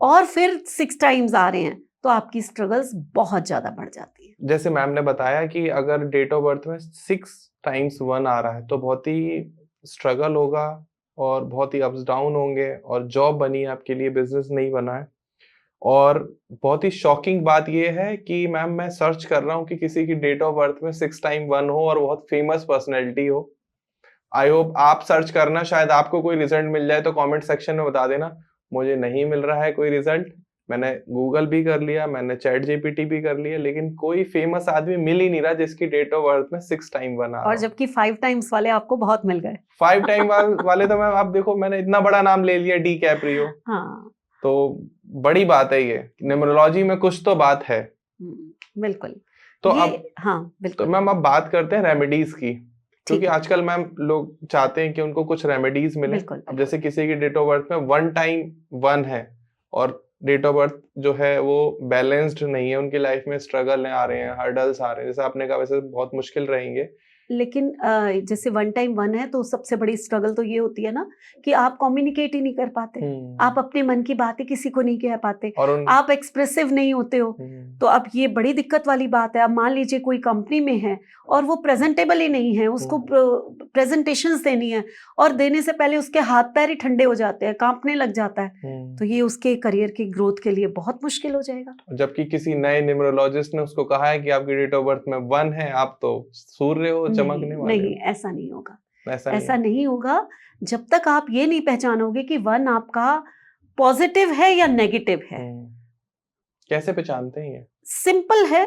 और फिर 6 टाइम्स आ रहे हैं, तो आपकी स्ट्रगल्स बहुत ज्यादा बढ़ जाती है। जैसे मैम ने बताया कि अगर डेट ऑफ बर्थ में 6 टाइम्स 1 आ रहा है तो बहुत ही स्ट्रगल होगा और बहुत ही अप्स डाउन होंगे, और जॉब बनी है आपके लिए, बिजनेस नहीं बना है। और बहुत ही शॉकिंग बात यह है कि मैम मैं सर्च कर रहा हूँ कि किसी की डेट ऑफ बर्थ में 6 टाइम 1 हो और बहुत फेमस पर्सनैलिटी हो। आई होप आप सर्च करना, शायद आपको कोई रिजल्ट मिल जाए, तो कमेंट सेक्शन में बता देना। मुझे नहीं मिल रहा है कोई रिजल्ट, मैंने गूगल भी कर लिया, मैंने चैट जीपीटी भी कर लिया, लेकिन कोई फेमस आदमी मिल ही नहीं रहा जिसकी डेट ऑफ बर्थ में 6 टाइम 1 आ रहा। और जबकि 5 टाइम्स वाले आपको बहुत मिल गए। 5 टाइम वाले तो मैम आप देखो, मैंने इतना बड़ा नाम ले लिया, डी कैप्रियो। हाँ, तो बड़ी बात है ये, न्यूमरोलॉजी में कुछ तो बात है। बिल्कुल। तो अब हाँ बिल्कुल। तो मैम अब बात करते हैं रेमेडीज की, क्योंकि आजकल मैम लोग चाहते हैं कि उनको कुछ रेमेडीज मिले। अब जैसे किसी की डेट ऑफ बर्थ में 1 टाइम 1 है और डेट ऑफ बर्थ जो है वो बैलेंस्ड नहीं है, उनकी लाइफ में स्ट्रगल आ रहे हैं, हर्डल्स आ रहे हैं, जैसे आपने कहा वैसे बहुत मुश्किल रहेंगे। लेकिन जैसे 1 टाइम 1 है, तो सबसे बड़ी स्ट्रगल तो ये होती है ना कि आप कम्युनिकेट ही नहीं कर पाते, आप अपने मन की बातें किसी को नहीं कह पाते, आप एक्सप्रेसिव नहीं होते हो। तो अब ये बड़ी दिक्कत वाली बात है। अब मान लीजिए कोई कंपनी में है और वो प्रेजेंटेबल ही नहीं है, उसको प्रेजेंटेशंस देनी है और देने से पहले उसके हाथ पैर ही ठंडे हो जाते हैं, कांपने लग जाता है, तो ये उसके करियर की ग्रोथ के लिए बहुत मुश्किल हो जाएगा। जबकि किसी नए न्यूमरोलॉजिस्ट ने उसको कहा है कि आपकी डेट ऑफ बर्थ में 1 है, आप तो सूर्य हो, चमकने वाले। नहीं, ऐसा नहीं होगा, ऐसा नहीं होगा जब तक आप ये नहीं पहचानोगे कि 1 आपका पॉजिटिव है या नेगेटिव है। कैसे पहचानते हैं ये? सिंपल है,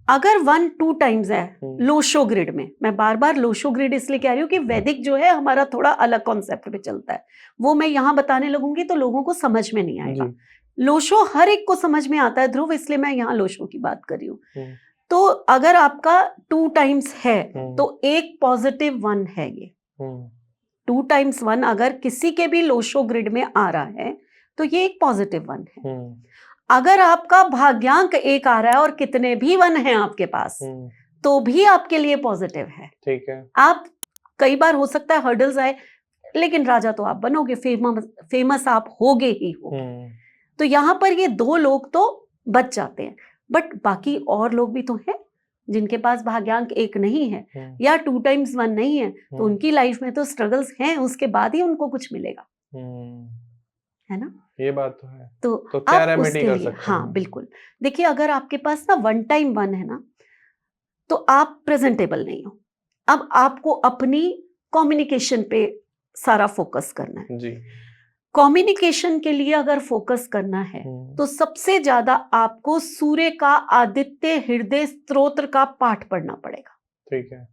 अगर 1 2 टाइम्स है लोशो ग्रिड में, मैं बार बार लोशो ग्रिड इसलिए कह रही हूँ कि वैदिक जो है हमारा थोड़ा अलग कॉन्सेप्ट पे चलता है, वो मैं यहाँ बताने लगूंगी तो लोगों को समझ में नहीं आएगा। लोशो हर एक को समझ में आता है ध्रुव, इसलिए मैं यहाँ लोशो की बात कर रही हूँ। तो अगर आपका 2 टाइम्स है तो एक पॉजिटिव 1 है ये। 2 टाइम्स 1 अगर किसी के भी लोशो ग्रिड में आ रहा है तो ये एक पॉजिटिव 1 है। अगर आपका भाग्यांक 1 आ रहा है और कितने भी 1 हैं आपके पास, तो भी आपके लिए पॉजिटिव है। ठीक है। आप कई बार हो सकता है हर्डल्स आए, लेकिन राजा तो आप बनोगे, फेमस आप होगे ही होगे। तो यहाँ पर ये 2 लोग तो बच जाते हैं, बट बाकी और लोग भी तो हैं जिनके पास भाग्यांक 1 नहीं है या 2 times 1 नहीं है, तो उनकी लाइफ में तो स्ट्रगल्स हैं, उसके बाद ही उनको कुछ मिलेगा, है ना? ये बात तो है। तो क्या आप रेमेडी उसके कर लिए, सकते हाँ हैं? बिल्कुल, देखिए अगर आपके पास ना 1 time 1 है ना, तो आप प्रेजेंटेबल नहीं हो। अब आपको अपनी कम्युनिकेशन पे सारा फोकस करना है जी। कम्युनिकेशन के लिए अगर फोकस करना है तो सबसे ज्यादा आपको सूर्य का आदित्य हृदय स्तोत्र का पाठ पढ़ना पड़ेगा। ठीक है।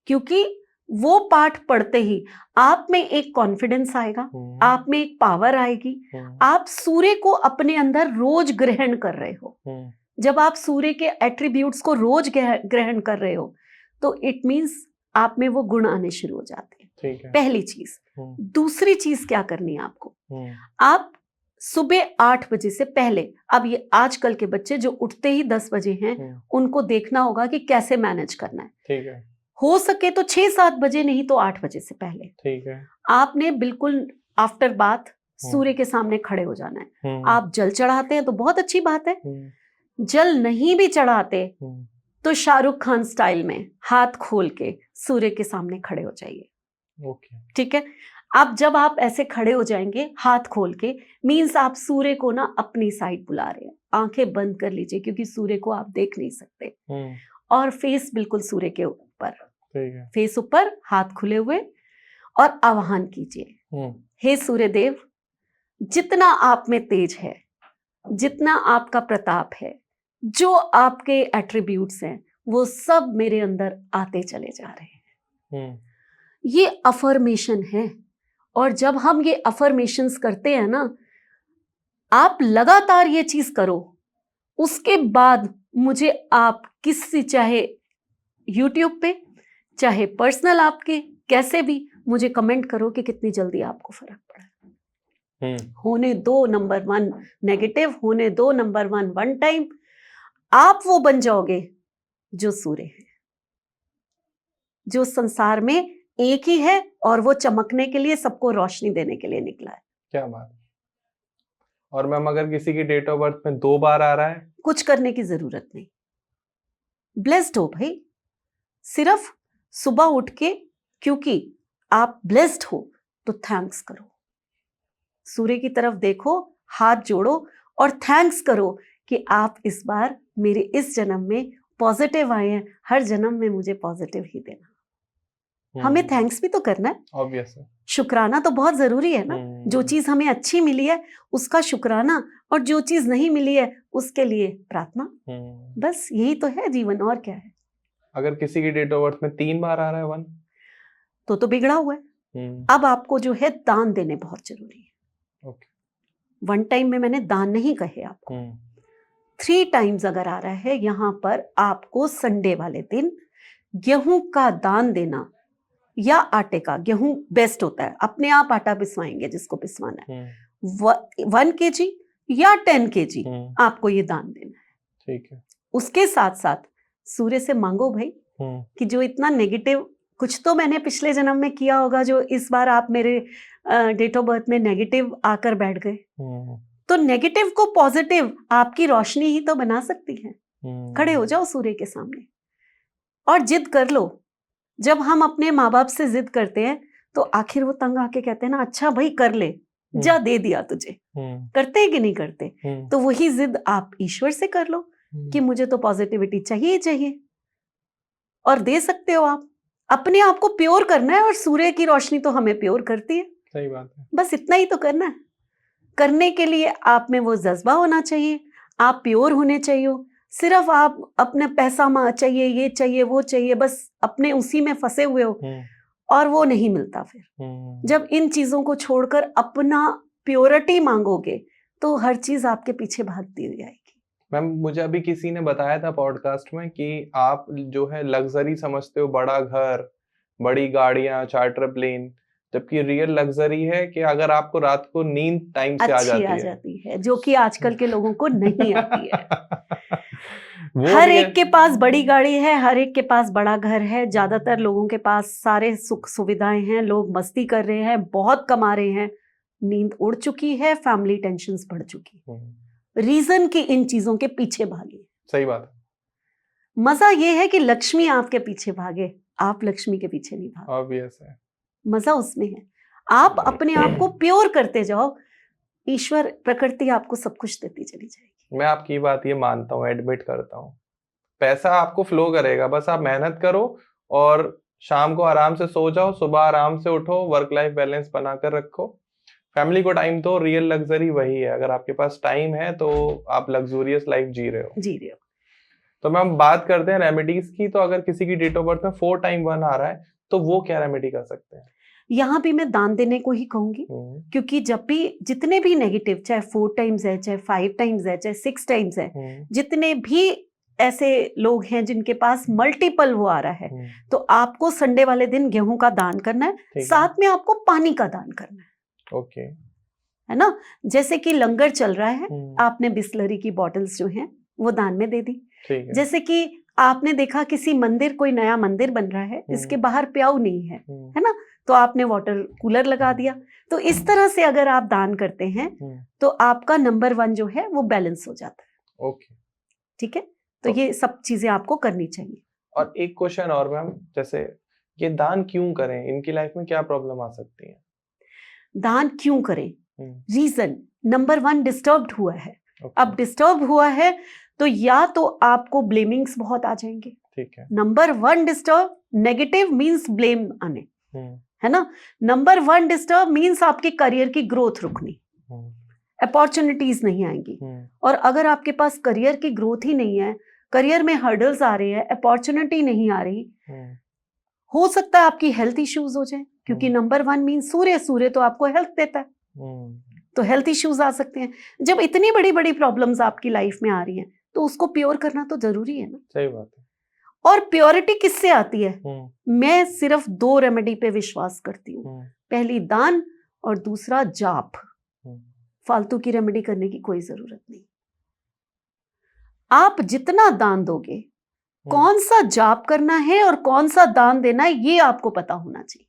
क्योंकि वो पाठ पढ़ते ही आप में एक कॉन्फिडेंस आएगा, आप में एक पावर आएगी, आप सूर्य को अपने अंदर रोज ग्रहण कर रहे हो। जब आप सूर्य के एट्रीब्यूट्स को रोज ग्रहण कर रहे हो तो इट मींस आप में वो गुण आने शुरू हो जाते हैं। ठीक है। पहली चीज। दूसरी चीज क्या करनी है आपको, आप सुबह 8 बजे से पहले, अब ये आजकल के बच्चे जो उठते ही 10 बजे हैं उनको देखना होगा कि कैसे मैनेज करना है। ठीक है। हो सके तो 6-7 बजे, नहीं तो 8 बजे से पहले। ठीक है। आपने बिल्कुल आफ्टर बाथ सूर्य के सामने खड़े हो जाना है। आप जल चढ़ाते हैं तो बहुत अच्छी बात है, जल नहीं भी चढ़ाते तो शाहरुख खान स्टाइल में हाथ खोल के सूर्य के सामने खड़े हो जाइए। ओके। ठीक है। अब जब आप ऐसे खड़े हो जाएंगे हाथ खोल के, मीन्स आप सूर्य को ना अपनी साइड बुला रहे हैं। आंखें बंद कर लीजिए क्योंकि सूर्य को आप देख नहीं सकते, और फेस बिल्कुल सूर्य के ऊपर। ठीक है। फेस ऊपर, हाथ खुले हुए, और आवाहन कीजिए, हे सूर्य देव, जितना आप में तेज है, जितना आपका प्रताप है, जो आपके एट्रीब्यूट्स हैं, वो सब मेरे अंदर आते चले जा रहे हैं। ये अफर्मेशन है, और जब हम ये अफर्मेशंस करते हैं ना, आप लगातार ये चीज करो, उसके बाद मुझे आप किसी, चाहे YouTube पे, चाहे पर्सनल आपके, कैसे भी मुझे कमेंट करो कि कितनी जल्दी आपको फर्क पड़ा। होने दो नंबर 1 नेगेटिव, होने दो नंबर 1 टाइम, आप वो बन जाओगे जो सूर्य है, जो संसार में एक ही है, और वो चमकने के लिए, सबको रोशनी देने के लिए निकला है। क्या बात। और मैम अगर किसी की डेट ऑफ बर्थ में 2 बार आ रहा है, कुछ करने की जरूरत नहीं, ब्लेस्ड हो भाई। सिर्फ सुबह उठ के, क्योंकि आप ब्लेस्ड हो तो थैंक्स करो, सूर्य की तरफ देखो, हाथ जोड़ो और थैंक्स करो कि आप इस बार मेरे इस जन्म में पॉजिटिव आए हैं, हर जन्म में मुझे पॉजिटिव ही देना। हमें थैंक्स भी तो करना है, ऑब्वियसली। शुक्राना तो बहुत जरूरी है ना। जो चीज हमें अच्छी मिली है उसका शुक्राना, और जो चीज नहीं मिली है उसके लिए प्रार्थना। बस यही तो है जीवन, और क्या है। अगर किसी की डेट ऑफ बर्थ में 3 बार आ रहा है 1, तो बिगड़ा हुआ है। अब आपको जो है दान देने बहुत जरूरी है। ओके। 1 टाइम में मैंने दान नहीं कहे आपको, 3 टाइम्स अगर आ रहा है, यहाँ पर आपको संडे वाले दिन गेहूं का दान देना, या आटे का। गेहूं बेस्ट होता है, अपने आप आटा पिसवाएंगे जिसको पिसवाना है। 1 kg या 10 kg आपको ये दान देना है। ठीक है। उसके साथ साथ सूर्य से मांगो भाई कि जो इतना नेगेटिव, कुछ तो मैंने पिछले जन्म में किया होगा जो इस बार आप मेरे डेट ऑफ बर्थ में नेगेटिव आकर बैठ गए। तो नेगेटिव को पॉजिटिव आपकी रोशनी ही तो बना सकती है। खड़े हो जाओ सूर्य के सामने और जिद कर लो। जब हम अपने माँ बाप से जिद करते हैं तो आखिर वो तंग आके कहते हैं ना, अच्छा भाई कर ले, जा दे दिया तुझे। करते हैं कि नहीं करते? तो वही जिद आप ईश्वर से कर लो कि मुझे तो पॉजिटिविटी चाहिए चाहिए, और दे सकते हो आप। अपने आप को प्योर करना है, और सूर्य की रोशनी तो हमें प्योर करती है। सही बात है। बस इतना ही तो करना है। करने के लिए आप में वो जज्बा होना चाहिए, आप प्योर होने चाहिए। सिर्फ आप अपने पैसा चाहिए, ये चाहिए, वो चाहिए, बस अपने उसी में फंसे हुए हो, और वो नहीं मिलता। फिर जब इन चीजों को छोड़कर अपना प्योरिटी मांगोगे तो हर चीज आपके पीछे भागती हुई आएगी। मैम मुझे अभी किसी ने बताया था पॉडकास्ट में कि आप जो है लग्जरी समझते हो बड़ा घर, बड़ी गाड़ियां, चार्टर प्लेन, जबकि रियल लग्जरी है कि अगर आपको रात को नींद टाइम से आ जाती है, जो कि आजकल के लोगों को नहीं आती है। वो हर भी है। एक के पास बड़ी गाड़ी है, हर एक के पास बड़ा घर है, ज्यादातर लोगों के पास सारे सुख सुविधाएं हैं, लोग मस्ती कर रहे हैं, बहुत कमा रहे हैं, नींद उड़ चुकी है, फैमिली टेंशन्स बढ़ चुकी है। रीजन कि इन चीजों के पीछे भागे। सही बात है। मजा ये है कि लक्ष्मी आपके पीछे भागे, आप लक्ष्मी के पीछे नहीं भागे। ऑब्वियस है। मजा उसमें है, आप अपने आप को प्योर करते जाओ, ईश्वर प्रकृति आपको सब कुछ देती चली जाएगी। मैं आपकी बात ये मानता हूँ, एडमिट करता हूँ। पैसा आपको फ्लो करेगा, बस आप मेहनत करो और शाम को आराम से सो जाओ, सुबह आराम से उठो, वर्क लाइफ बैलेंस बनाकर रखो, फैमिली को टाइम दो। रियल लग्जरी वही है। अगर आपके पास टाइम है तो आप लग्जूरियस लाइफ जी रहे हो। तो मैम बात करते हैं रेमेडीज की। तो अगर किसी की डेट ऑफ बर्थ में 4 टाइम 1 आ रहा है तो वो क्या रेमेडी कर सकते हैं? यहाँ भी मैं दान देने को ही कहूंगी, क्योंकि जब भी जितने भी नेगेटिव, चाहे 4 टाइम्स है, चाहे 5 टाइम्स है, चाहे 6 टाइम्स है, जितने भी ऐसे लोग हैं जिनके पास मल्टीपल वो आ रहा है, तो आपको संडे वाले दिन गेहूं का दान करना है, साथ में आपको पानी का दान करना है। ओके, है ना? जैसे कि लंगर चल रहा है, आपने बिस्लरी की बॉटल्स जो हैं वो दान में दे दी। जैसे कि आपने देखा किसी मंदिर, कोई नया मंदिर बन रहा है, इसके बाहर प्याऊ नहीं है ना, तो आपने वाटर कूलर लगा दिया। तो इस तरह से अगर आप दान करते हैं तो आपका नंबर 1 जो है वो बैलेंस हो जाता है। ओके, ठीक है, तो ये सब चीजें आपको करनी चाहिए। और एक क्वेश्चन और मैम, जैसे ये दान क्यों करें, इनकी लाइफ में क्या प्रॉब्लम आ सकती है? दान क्यों करें? रीजन नंबर 1, डिस्टर्ब्ड हुआ है। अब डिस्टर्ब हुआ है तो या तो आपको ब्लेमिंग्स बहुत आ जाएंगे। ठीक है। Number 1 disturb, negative means blame आने, है ना। नंबर 1 डिस्टर्ब मींस आपके करियर की ग्रोथ रुकनी, अपॉर्चुनिटीज नहीं आएंगी। और अगर आपके पास करियर की ग्रोथ ही नहीं है, करियर में हर्डल्स आ रहे हैं, अपॉर्चुनिटी नहीं आ रही, हो सकता है आपकी हेल्थ इश्यूज हो जाए, क्योंकि नंबर 1 मीन सूर्य, सूर्य तो आपको हेल्थ देता है, तो हेल्थ इश्यूज आ सकते हैं। जब इतनी बड़ी बड़ी प्रॉब्लम्स आपकी लाइफ में आ रही हैं तो उसको प्योर करना तो जरूरी है ना। सही बात है। और प्योरिटी किससे आती है? मैं सिर्फ 2 रेमेडी पे विश्वास करती हूँ, पहली दान और दूसरा जाप। फालतू की रेमेडी करने की कोई जरूरत नहीं। आप जितना दान दोगे, कौन सा जाप करना है और कौन सा दान देना है, ये आपको पता होना चाहिए।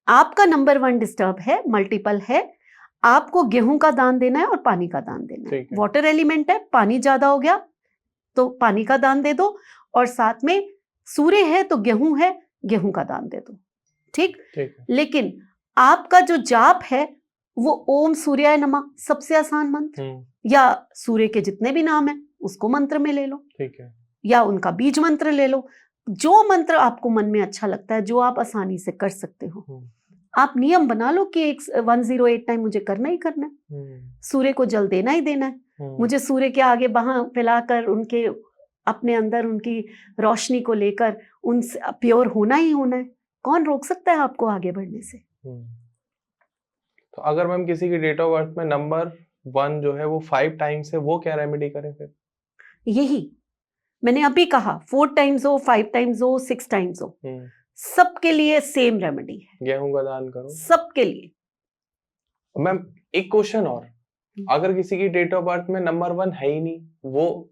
आपका नंबर 1 डिस्टर्ब है, मल्टीपल है, आपको गेहूं का दान देना है और पानी का दान देना है। वाटर एलिमेंट है, पानी ज्यादा हो गया तो पानी का दान दे दो, और साथ में सूर्य है तो गेहूं है, गेहूं का दान दे दो। ठीक। लेकिन आपका जो जाप है वो ओम सूर्याय नमः, सबसे आसान मंत्र, या सूर्य के जितने भी नाम है उसको मंत्र में ले लो। ठीक है। या उनका बीज मंत्र ले लो, जो मंत्र आपको मन में अच्छा लगता है, जो आप आसानी से कर सकते हो। आप नियम बना लो कि 108 टाइम मुझे करना ही करना है, सूर्य को जल देना ही देना है, मुझे सूर्य के आगे बाह फैलाकर उनके अपने अंदर उनकी रोशनी को लेकर उनसे प्योर होना ही होना है। कौन रोक सकता है आपको आगे बढ़ने से? तो अगर मैम किसी की डेट ऑफ बर्थ में नंबर 1 जो है वो 5 टाइम्स है, वो क्या रेमेडी करें फिर? यही मैंने अभी कहा, 4 टाइम्स हो, 5 टाइम्स हो, 6 टाइम्स हो, सबके लिए सेम रेमेडी है। गेहूं का दान करो सबके लिए। मैम एक क्वेश्चन और, अगर किसी की डेट ऑफ बर्थ में नंबर 1 है ही नहीं, वो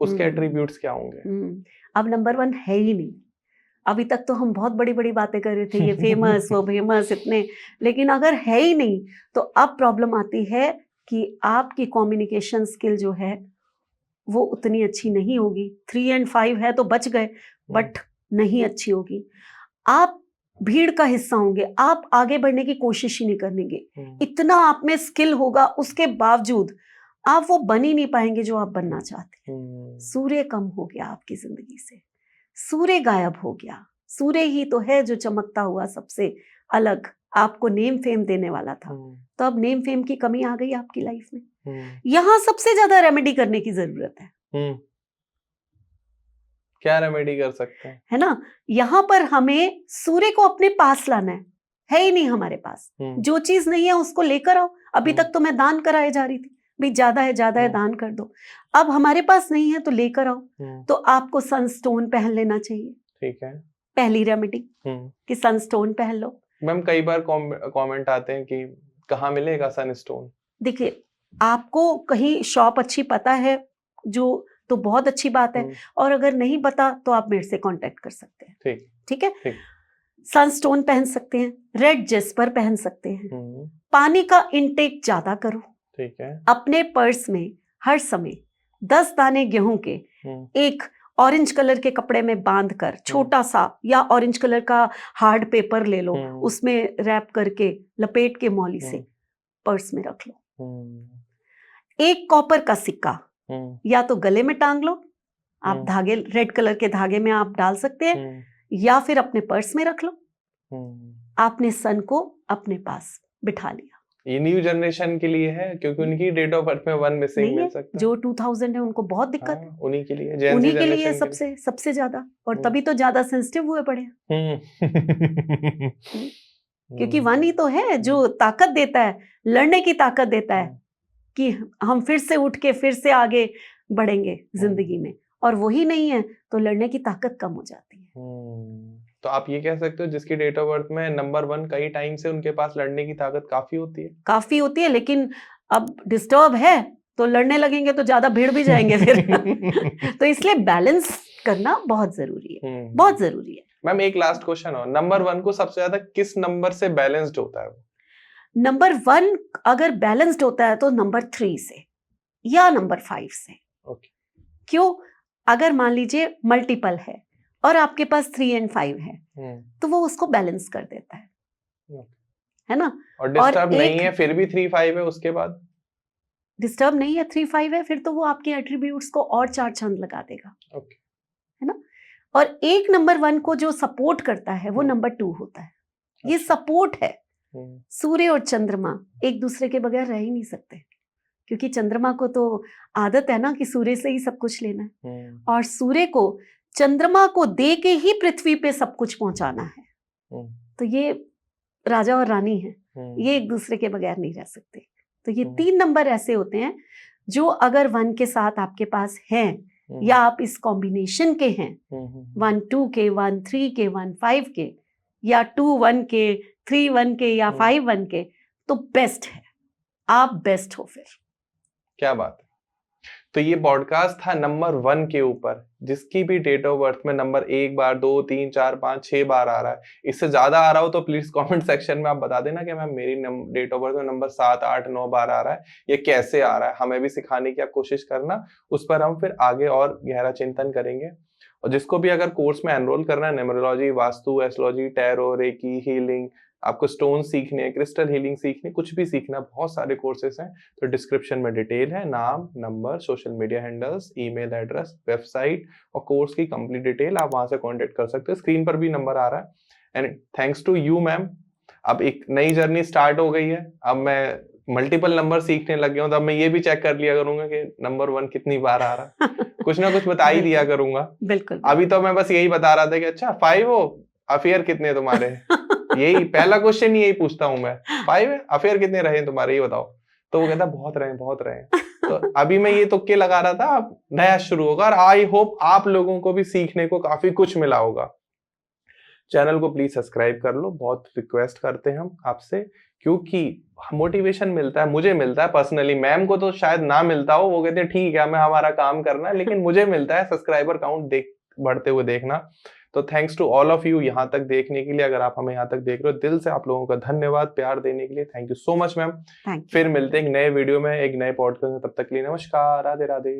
उसके एट्रीब्यूट्स क्या होंगे? अब नंबर 1 है ही नहीं, अभी तक तो हम बहुत बड़ी बड़ी बातें कर रहे थे, ये फेमस वो फेमस इतने, लेकिन अगर है ही नहीं तो अब प्रॉब्लम आती है कि आपकी कम्युनिकेशन स्किल जो है वो उतनी अच्छी नहीं होगी। 3 और 5 है तो बच गए, बट नहीं अच्छी होगी। आप भीड़ का हिस्सा होंगे, आप आगे बढ़ने की कोशिश ही नहीं करेंगे, इतना आप में स्किल होगा, उसके बावजूद आप वो बन ही नहीं पाएंगे जो आप बनना चाहते हैं। सूर्य कम हो गया आपकी जिंदगी से, सूर्य गायब हो गया। सूर्य ही तो है जो चमकता हुआ सबसे अलग आपको नेम फेम देने वाला था, तो अब नेम फेम की कमी आ गई आपकी लाइफ में। यहाँ सबसे ज्यादा रेमेडी करने की जरूरत है। क्या रेमेडी कर सकते हैं? है ना, यहाँ पर हमें सूर्य को अपने पास लाना है ही नहीं हमारे पास। जो चीज नहीं है उसको लेकर आओ। अभी तक तो मैं दान कराए जा रही थी, भाई ज्यादा है दान कर दो। अब हमारे पास नहीं है तो लेकर आओ। तो आपको सनस्टोन पहन लेना चाहिए। ठीक है, पहली रेमेडी कि सनस्टोन पहन लो। मैम कई बार कमेंट आते हैं कि कहाँ मिलेगा सनस्टोन? देखिए, आपको कहीं शॉप अच्छी पता है जो तो बहुत अच्छी बात है। और अगर नहीं पता तो आप मेरे से कांटेक्ट कर सकते हैं। ठीक ठीक है। ठीक। सनस्टोन पहन सकते हैं, रेड जेस्पर पहन सकते हैं। पानी का इनटेक ज्यादा करो। ठीक है। अपने पर्स में हर समय 10 दाने गेहूं के एक ऑरेंज कलर के कपड़े में बांधकर छोटा सा, या ऑरेंज कलर का हार्ड पेपर ले लो, उसमें रैप करके लपेट के मौली से पर्स में रख लो। एक कॉपर का सिक्का या तो गले में टांग लो, आप धागे रेड कलर के धागे में आप डाल सकते हैं, या फिर अपने पर्स में रख लो। आपने सन को अपने पास बिठा लिया। ये न्यू जनरेशन के लिए है क्योंकि उनकी डेट ऑफ बर्थ में 1 मिसिंग मिल सकता है। जो 2000 है उनको बहुत दिक्कत है। उन्हीं के लिए, उन्हीं के लिए सबसे ज्यादा, और तभी तो ज्यादा सेंसिटिव हुए पड़े। क्योंकि 1 ही तो है जो ताकत देता है, लड़ने की ताकत देता है कि हम फिर से उठ के फिर से आगे बढ़ेंगे जिंदगी में, और वही नहीं है तो लड़ने की ताकत कम हो जाती है। तो आप ये कह सकते हो जिसकी डेट ऑफ बर्थ में नंबर 1 कई टाइम से उनके पास लड़ने की ताकत काफी होती है, लेकिन अब डिस्टर्ब है तो लड़ने लगेंगे तो ज्यादा भिड़ भी जाएंगे फिर। तो इसलिए बैलेंस करना बहुत जरूरी है, बहुत जरूरी है। मैम एक लास्ट क्वेश्चन हो, नंबर 1 को सबसे ज्यादा किस नंबर से बैलेंस्ड होता है? नंबर 1 अगर बैलेंस्ड होता है तो नंबर 3 से या नंबर 5 से। क्यों? अगर मान लीजिए मल्टीपल है और आपके पास 3 और 5 है, तो वो उसको बैलेंस कर देता है ना। और डिस्टर्ब नहीं है फिर भी 3-5 है, उसके बाद डिस्टर्ब नहीं है 3-5 है, फिर तो वो आपके एट्रीब्यूट्स को और 4 चांद लगा देगा। है ना। और एक नंबर 1 को जो सपोर्ट करता है वो नंबर 2 होता है। ये सपोर्ट है। सूर्य और चंद्रमा एक दूसरे के बगैर रह ही नहीं सकते, क्योंकि चंद्रमा को तो आदत है ना कि सूर्य से ही सब कुछ लेना है, और सूर्य को चंद्रमा को दे के ही पृथ्वी पे सब कुछ पहुंचाना है। तो ये राजा और रानी है, ये एक दूसरे के बगैर नहीं रह सकते। तो ये 3 नंबर ऐसे होते हैं जो अगर 1 के साथ आपके पास हैं, या आप इस कॉम्बिनेशन के हैं, 1-2 के, 1-3 के, 1-5 के, या 2-1 के, 3-1 के, या 5-1 के, तो बेस्ट है, आप बेस्ट हो फिर। क्या बात है। तो ये पॉडकास्ट था नंबर 1 के ऊपर, जिसकी भी डेट ऑफ बर्थ में नंबर 1 बार, 2, 3, 4, 5, 6 बार आ रहा है, इससे ज्यादा आ रहा हो तो प्लीज कमेंट सेक्शन में आप बता देना कि मैम मेरी डेट ऑफ बर्थ में नंबर 7, 8, 9 बार आ रहा है, ये कैसे आ रहा है, हमें भी सिखाने की आप कोशिश करना। उस पर हम फिर आगे और गहरा चिंतन करेंगे। और जिसको भी अगर कोर्स में एनरोल करना है, numerology, vastu, astrology, tarot, reiki, healing, आपको स्टोन सीखने, क्रिस्टल हीलिंग सीखनी, कुछ भी सीखना, बहुत सारे कोर्सेस हैं। तो डिस्क्रिप्शन में डिटेल है, नाम, number, social media handles, email address, website और कोर्स की कंप्लीट डिटेल, आप वहां से कांटेक्ट कर सकते हो। स्क्रीन पर भी नंबर आ रहा है। And thanks to you ma'am, अब एक नई जर्नी स्टार्ट हो गई है। अब मैं मल्टीपल नंबर सीखने लग गया हूँ, तो अब मैं ये भी चेक कर लिया करूंगा कि नंबर 1 कितनी बार आ रहा है। कुछ ना कुछ बता ही दिया करूंगा। बिल्कुल। अभी तो मैं बस यही बता रहा था कि अच्छा 5 हो, अफेयर कितने तुम्हारे? यही पहला क्वेश्चन यही पूछता हूँ मैं, 5 है, अफेयर कितने रहे तुम्हारे, ये बताओ। तो वो कहता बहुत रहे। तो अभी मैं ये तुक्के लगा रहा था, अब नया शुरू होगा, और आई होप आप लोगों को भी सीखने को काफी कुछ मिला होगा। चैनल को प्लीज सब्सक्राइब कर लो, बहुत रिक्वेस्ट करते हैं हम आपसे, क्योंकि मोटिवेशन मिलता है, मुझे मिलता है पर्सनली, मैम को तो शायद ना मिलता हो, वो कहते हैं ठीक है हमें हमारा काम करना है, लेकिन मुझे मिलता है सब्सक्राइबर काउंट बढ़ते हुए देखना। तो thanks to all of you यहाँ तक देखने के लिए। अगर आप हमें यहाँ तक देख रहे हो, दिल से आप लोगों का धन्यवाद प्यार देने के लिए। Thank you so much ma'am. फिर मिलते हैं एक नए वीडियो में, एक नए पॉडकास्ट में। तब तक के लिए नमस्कार, राधे राधे।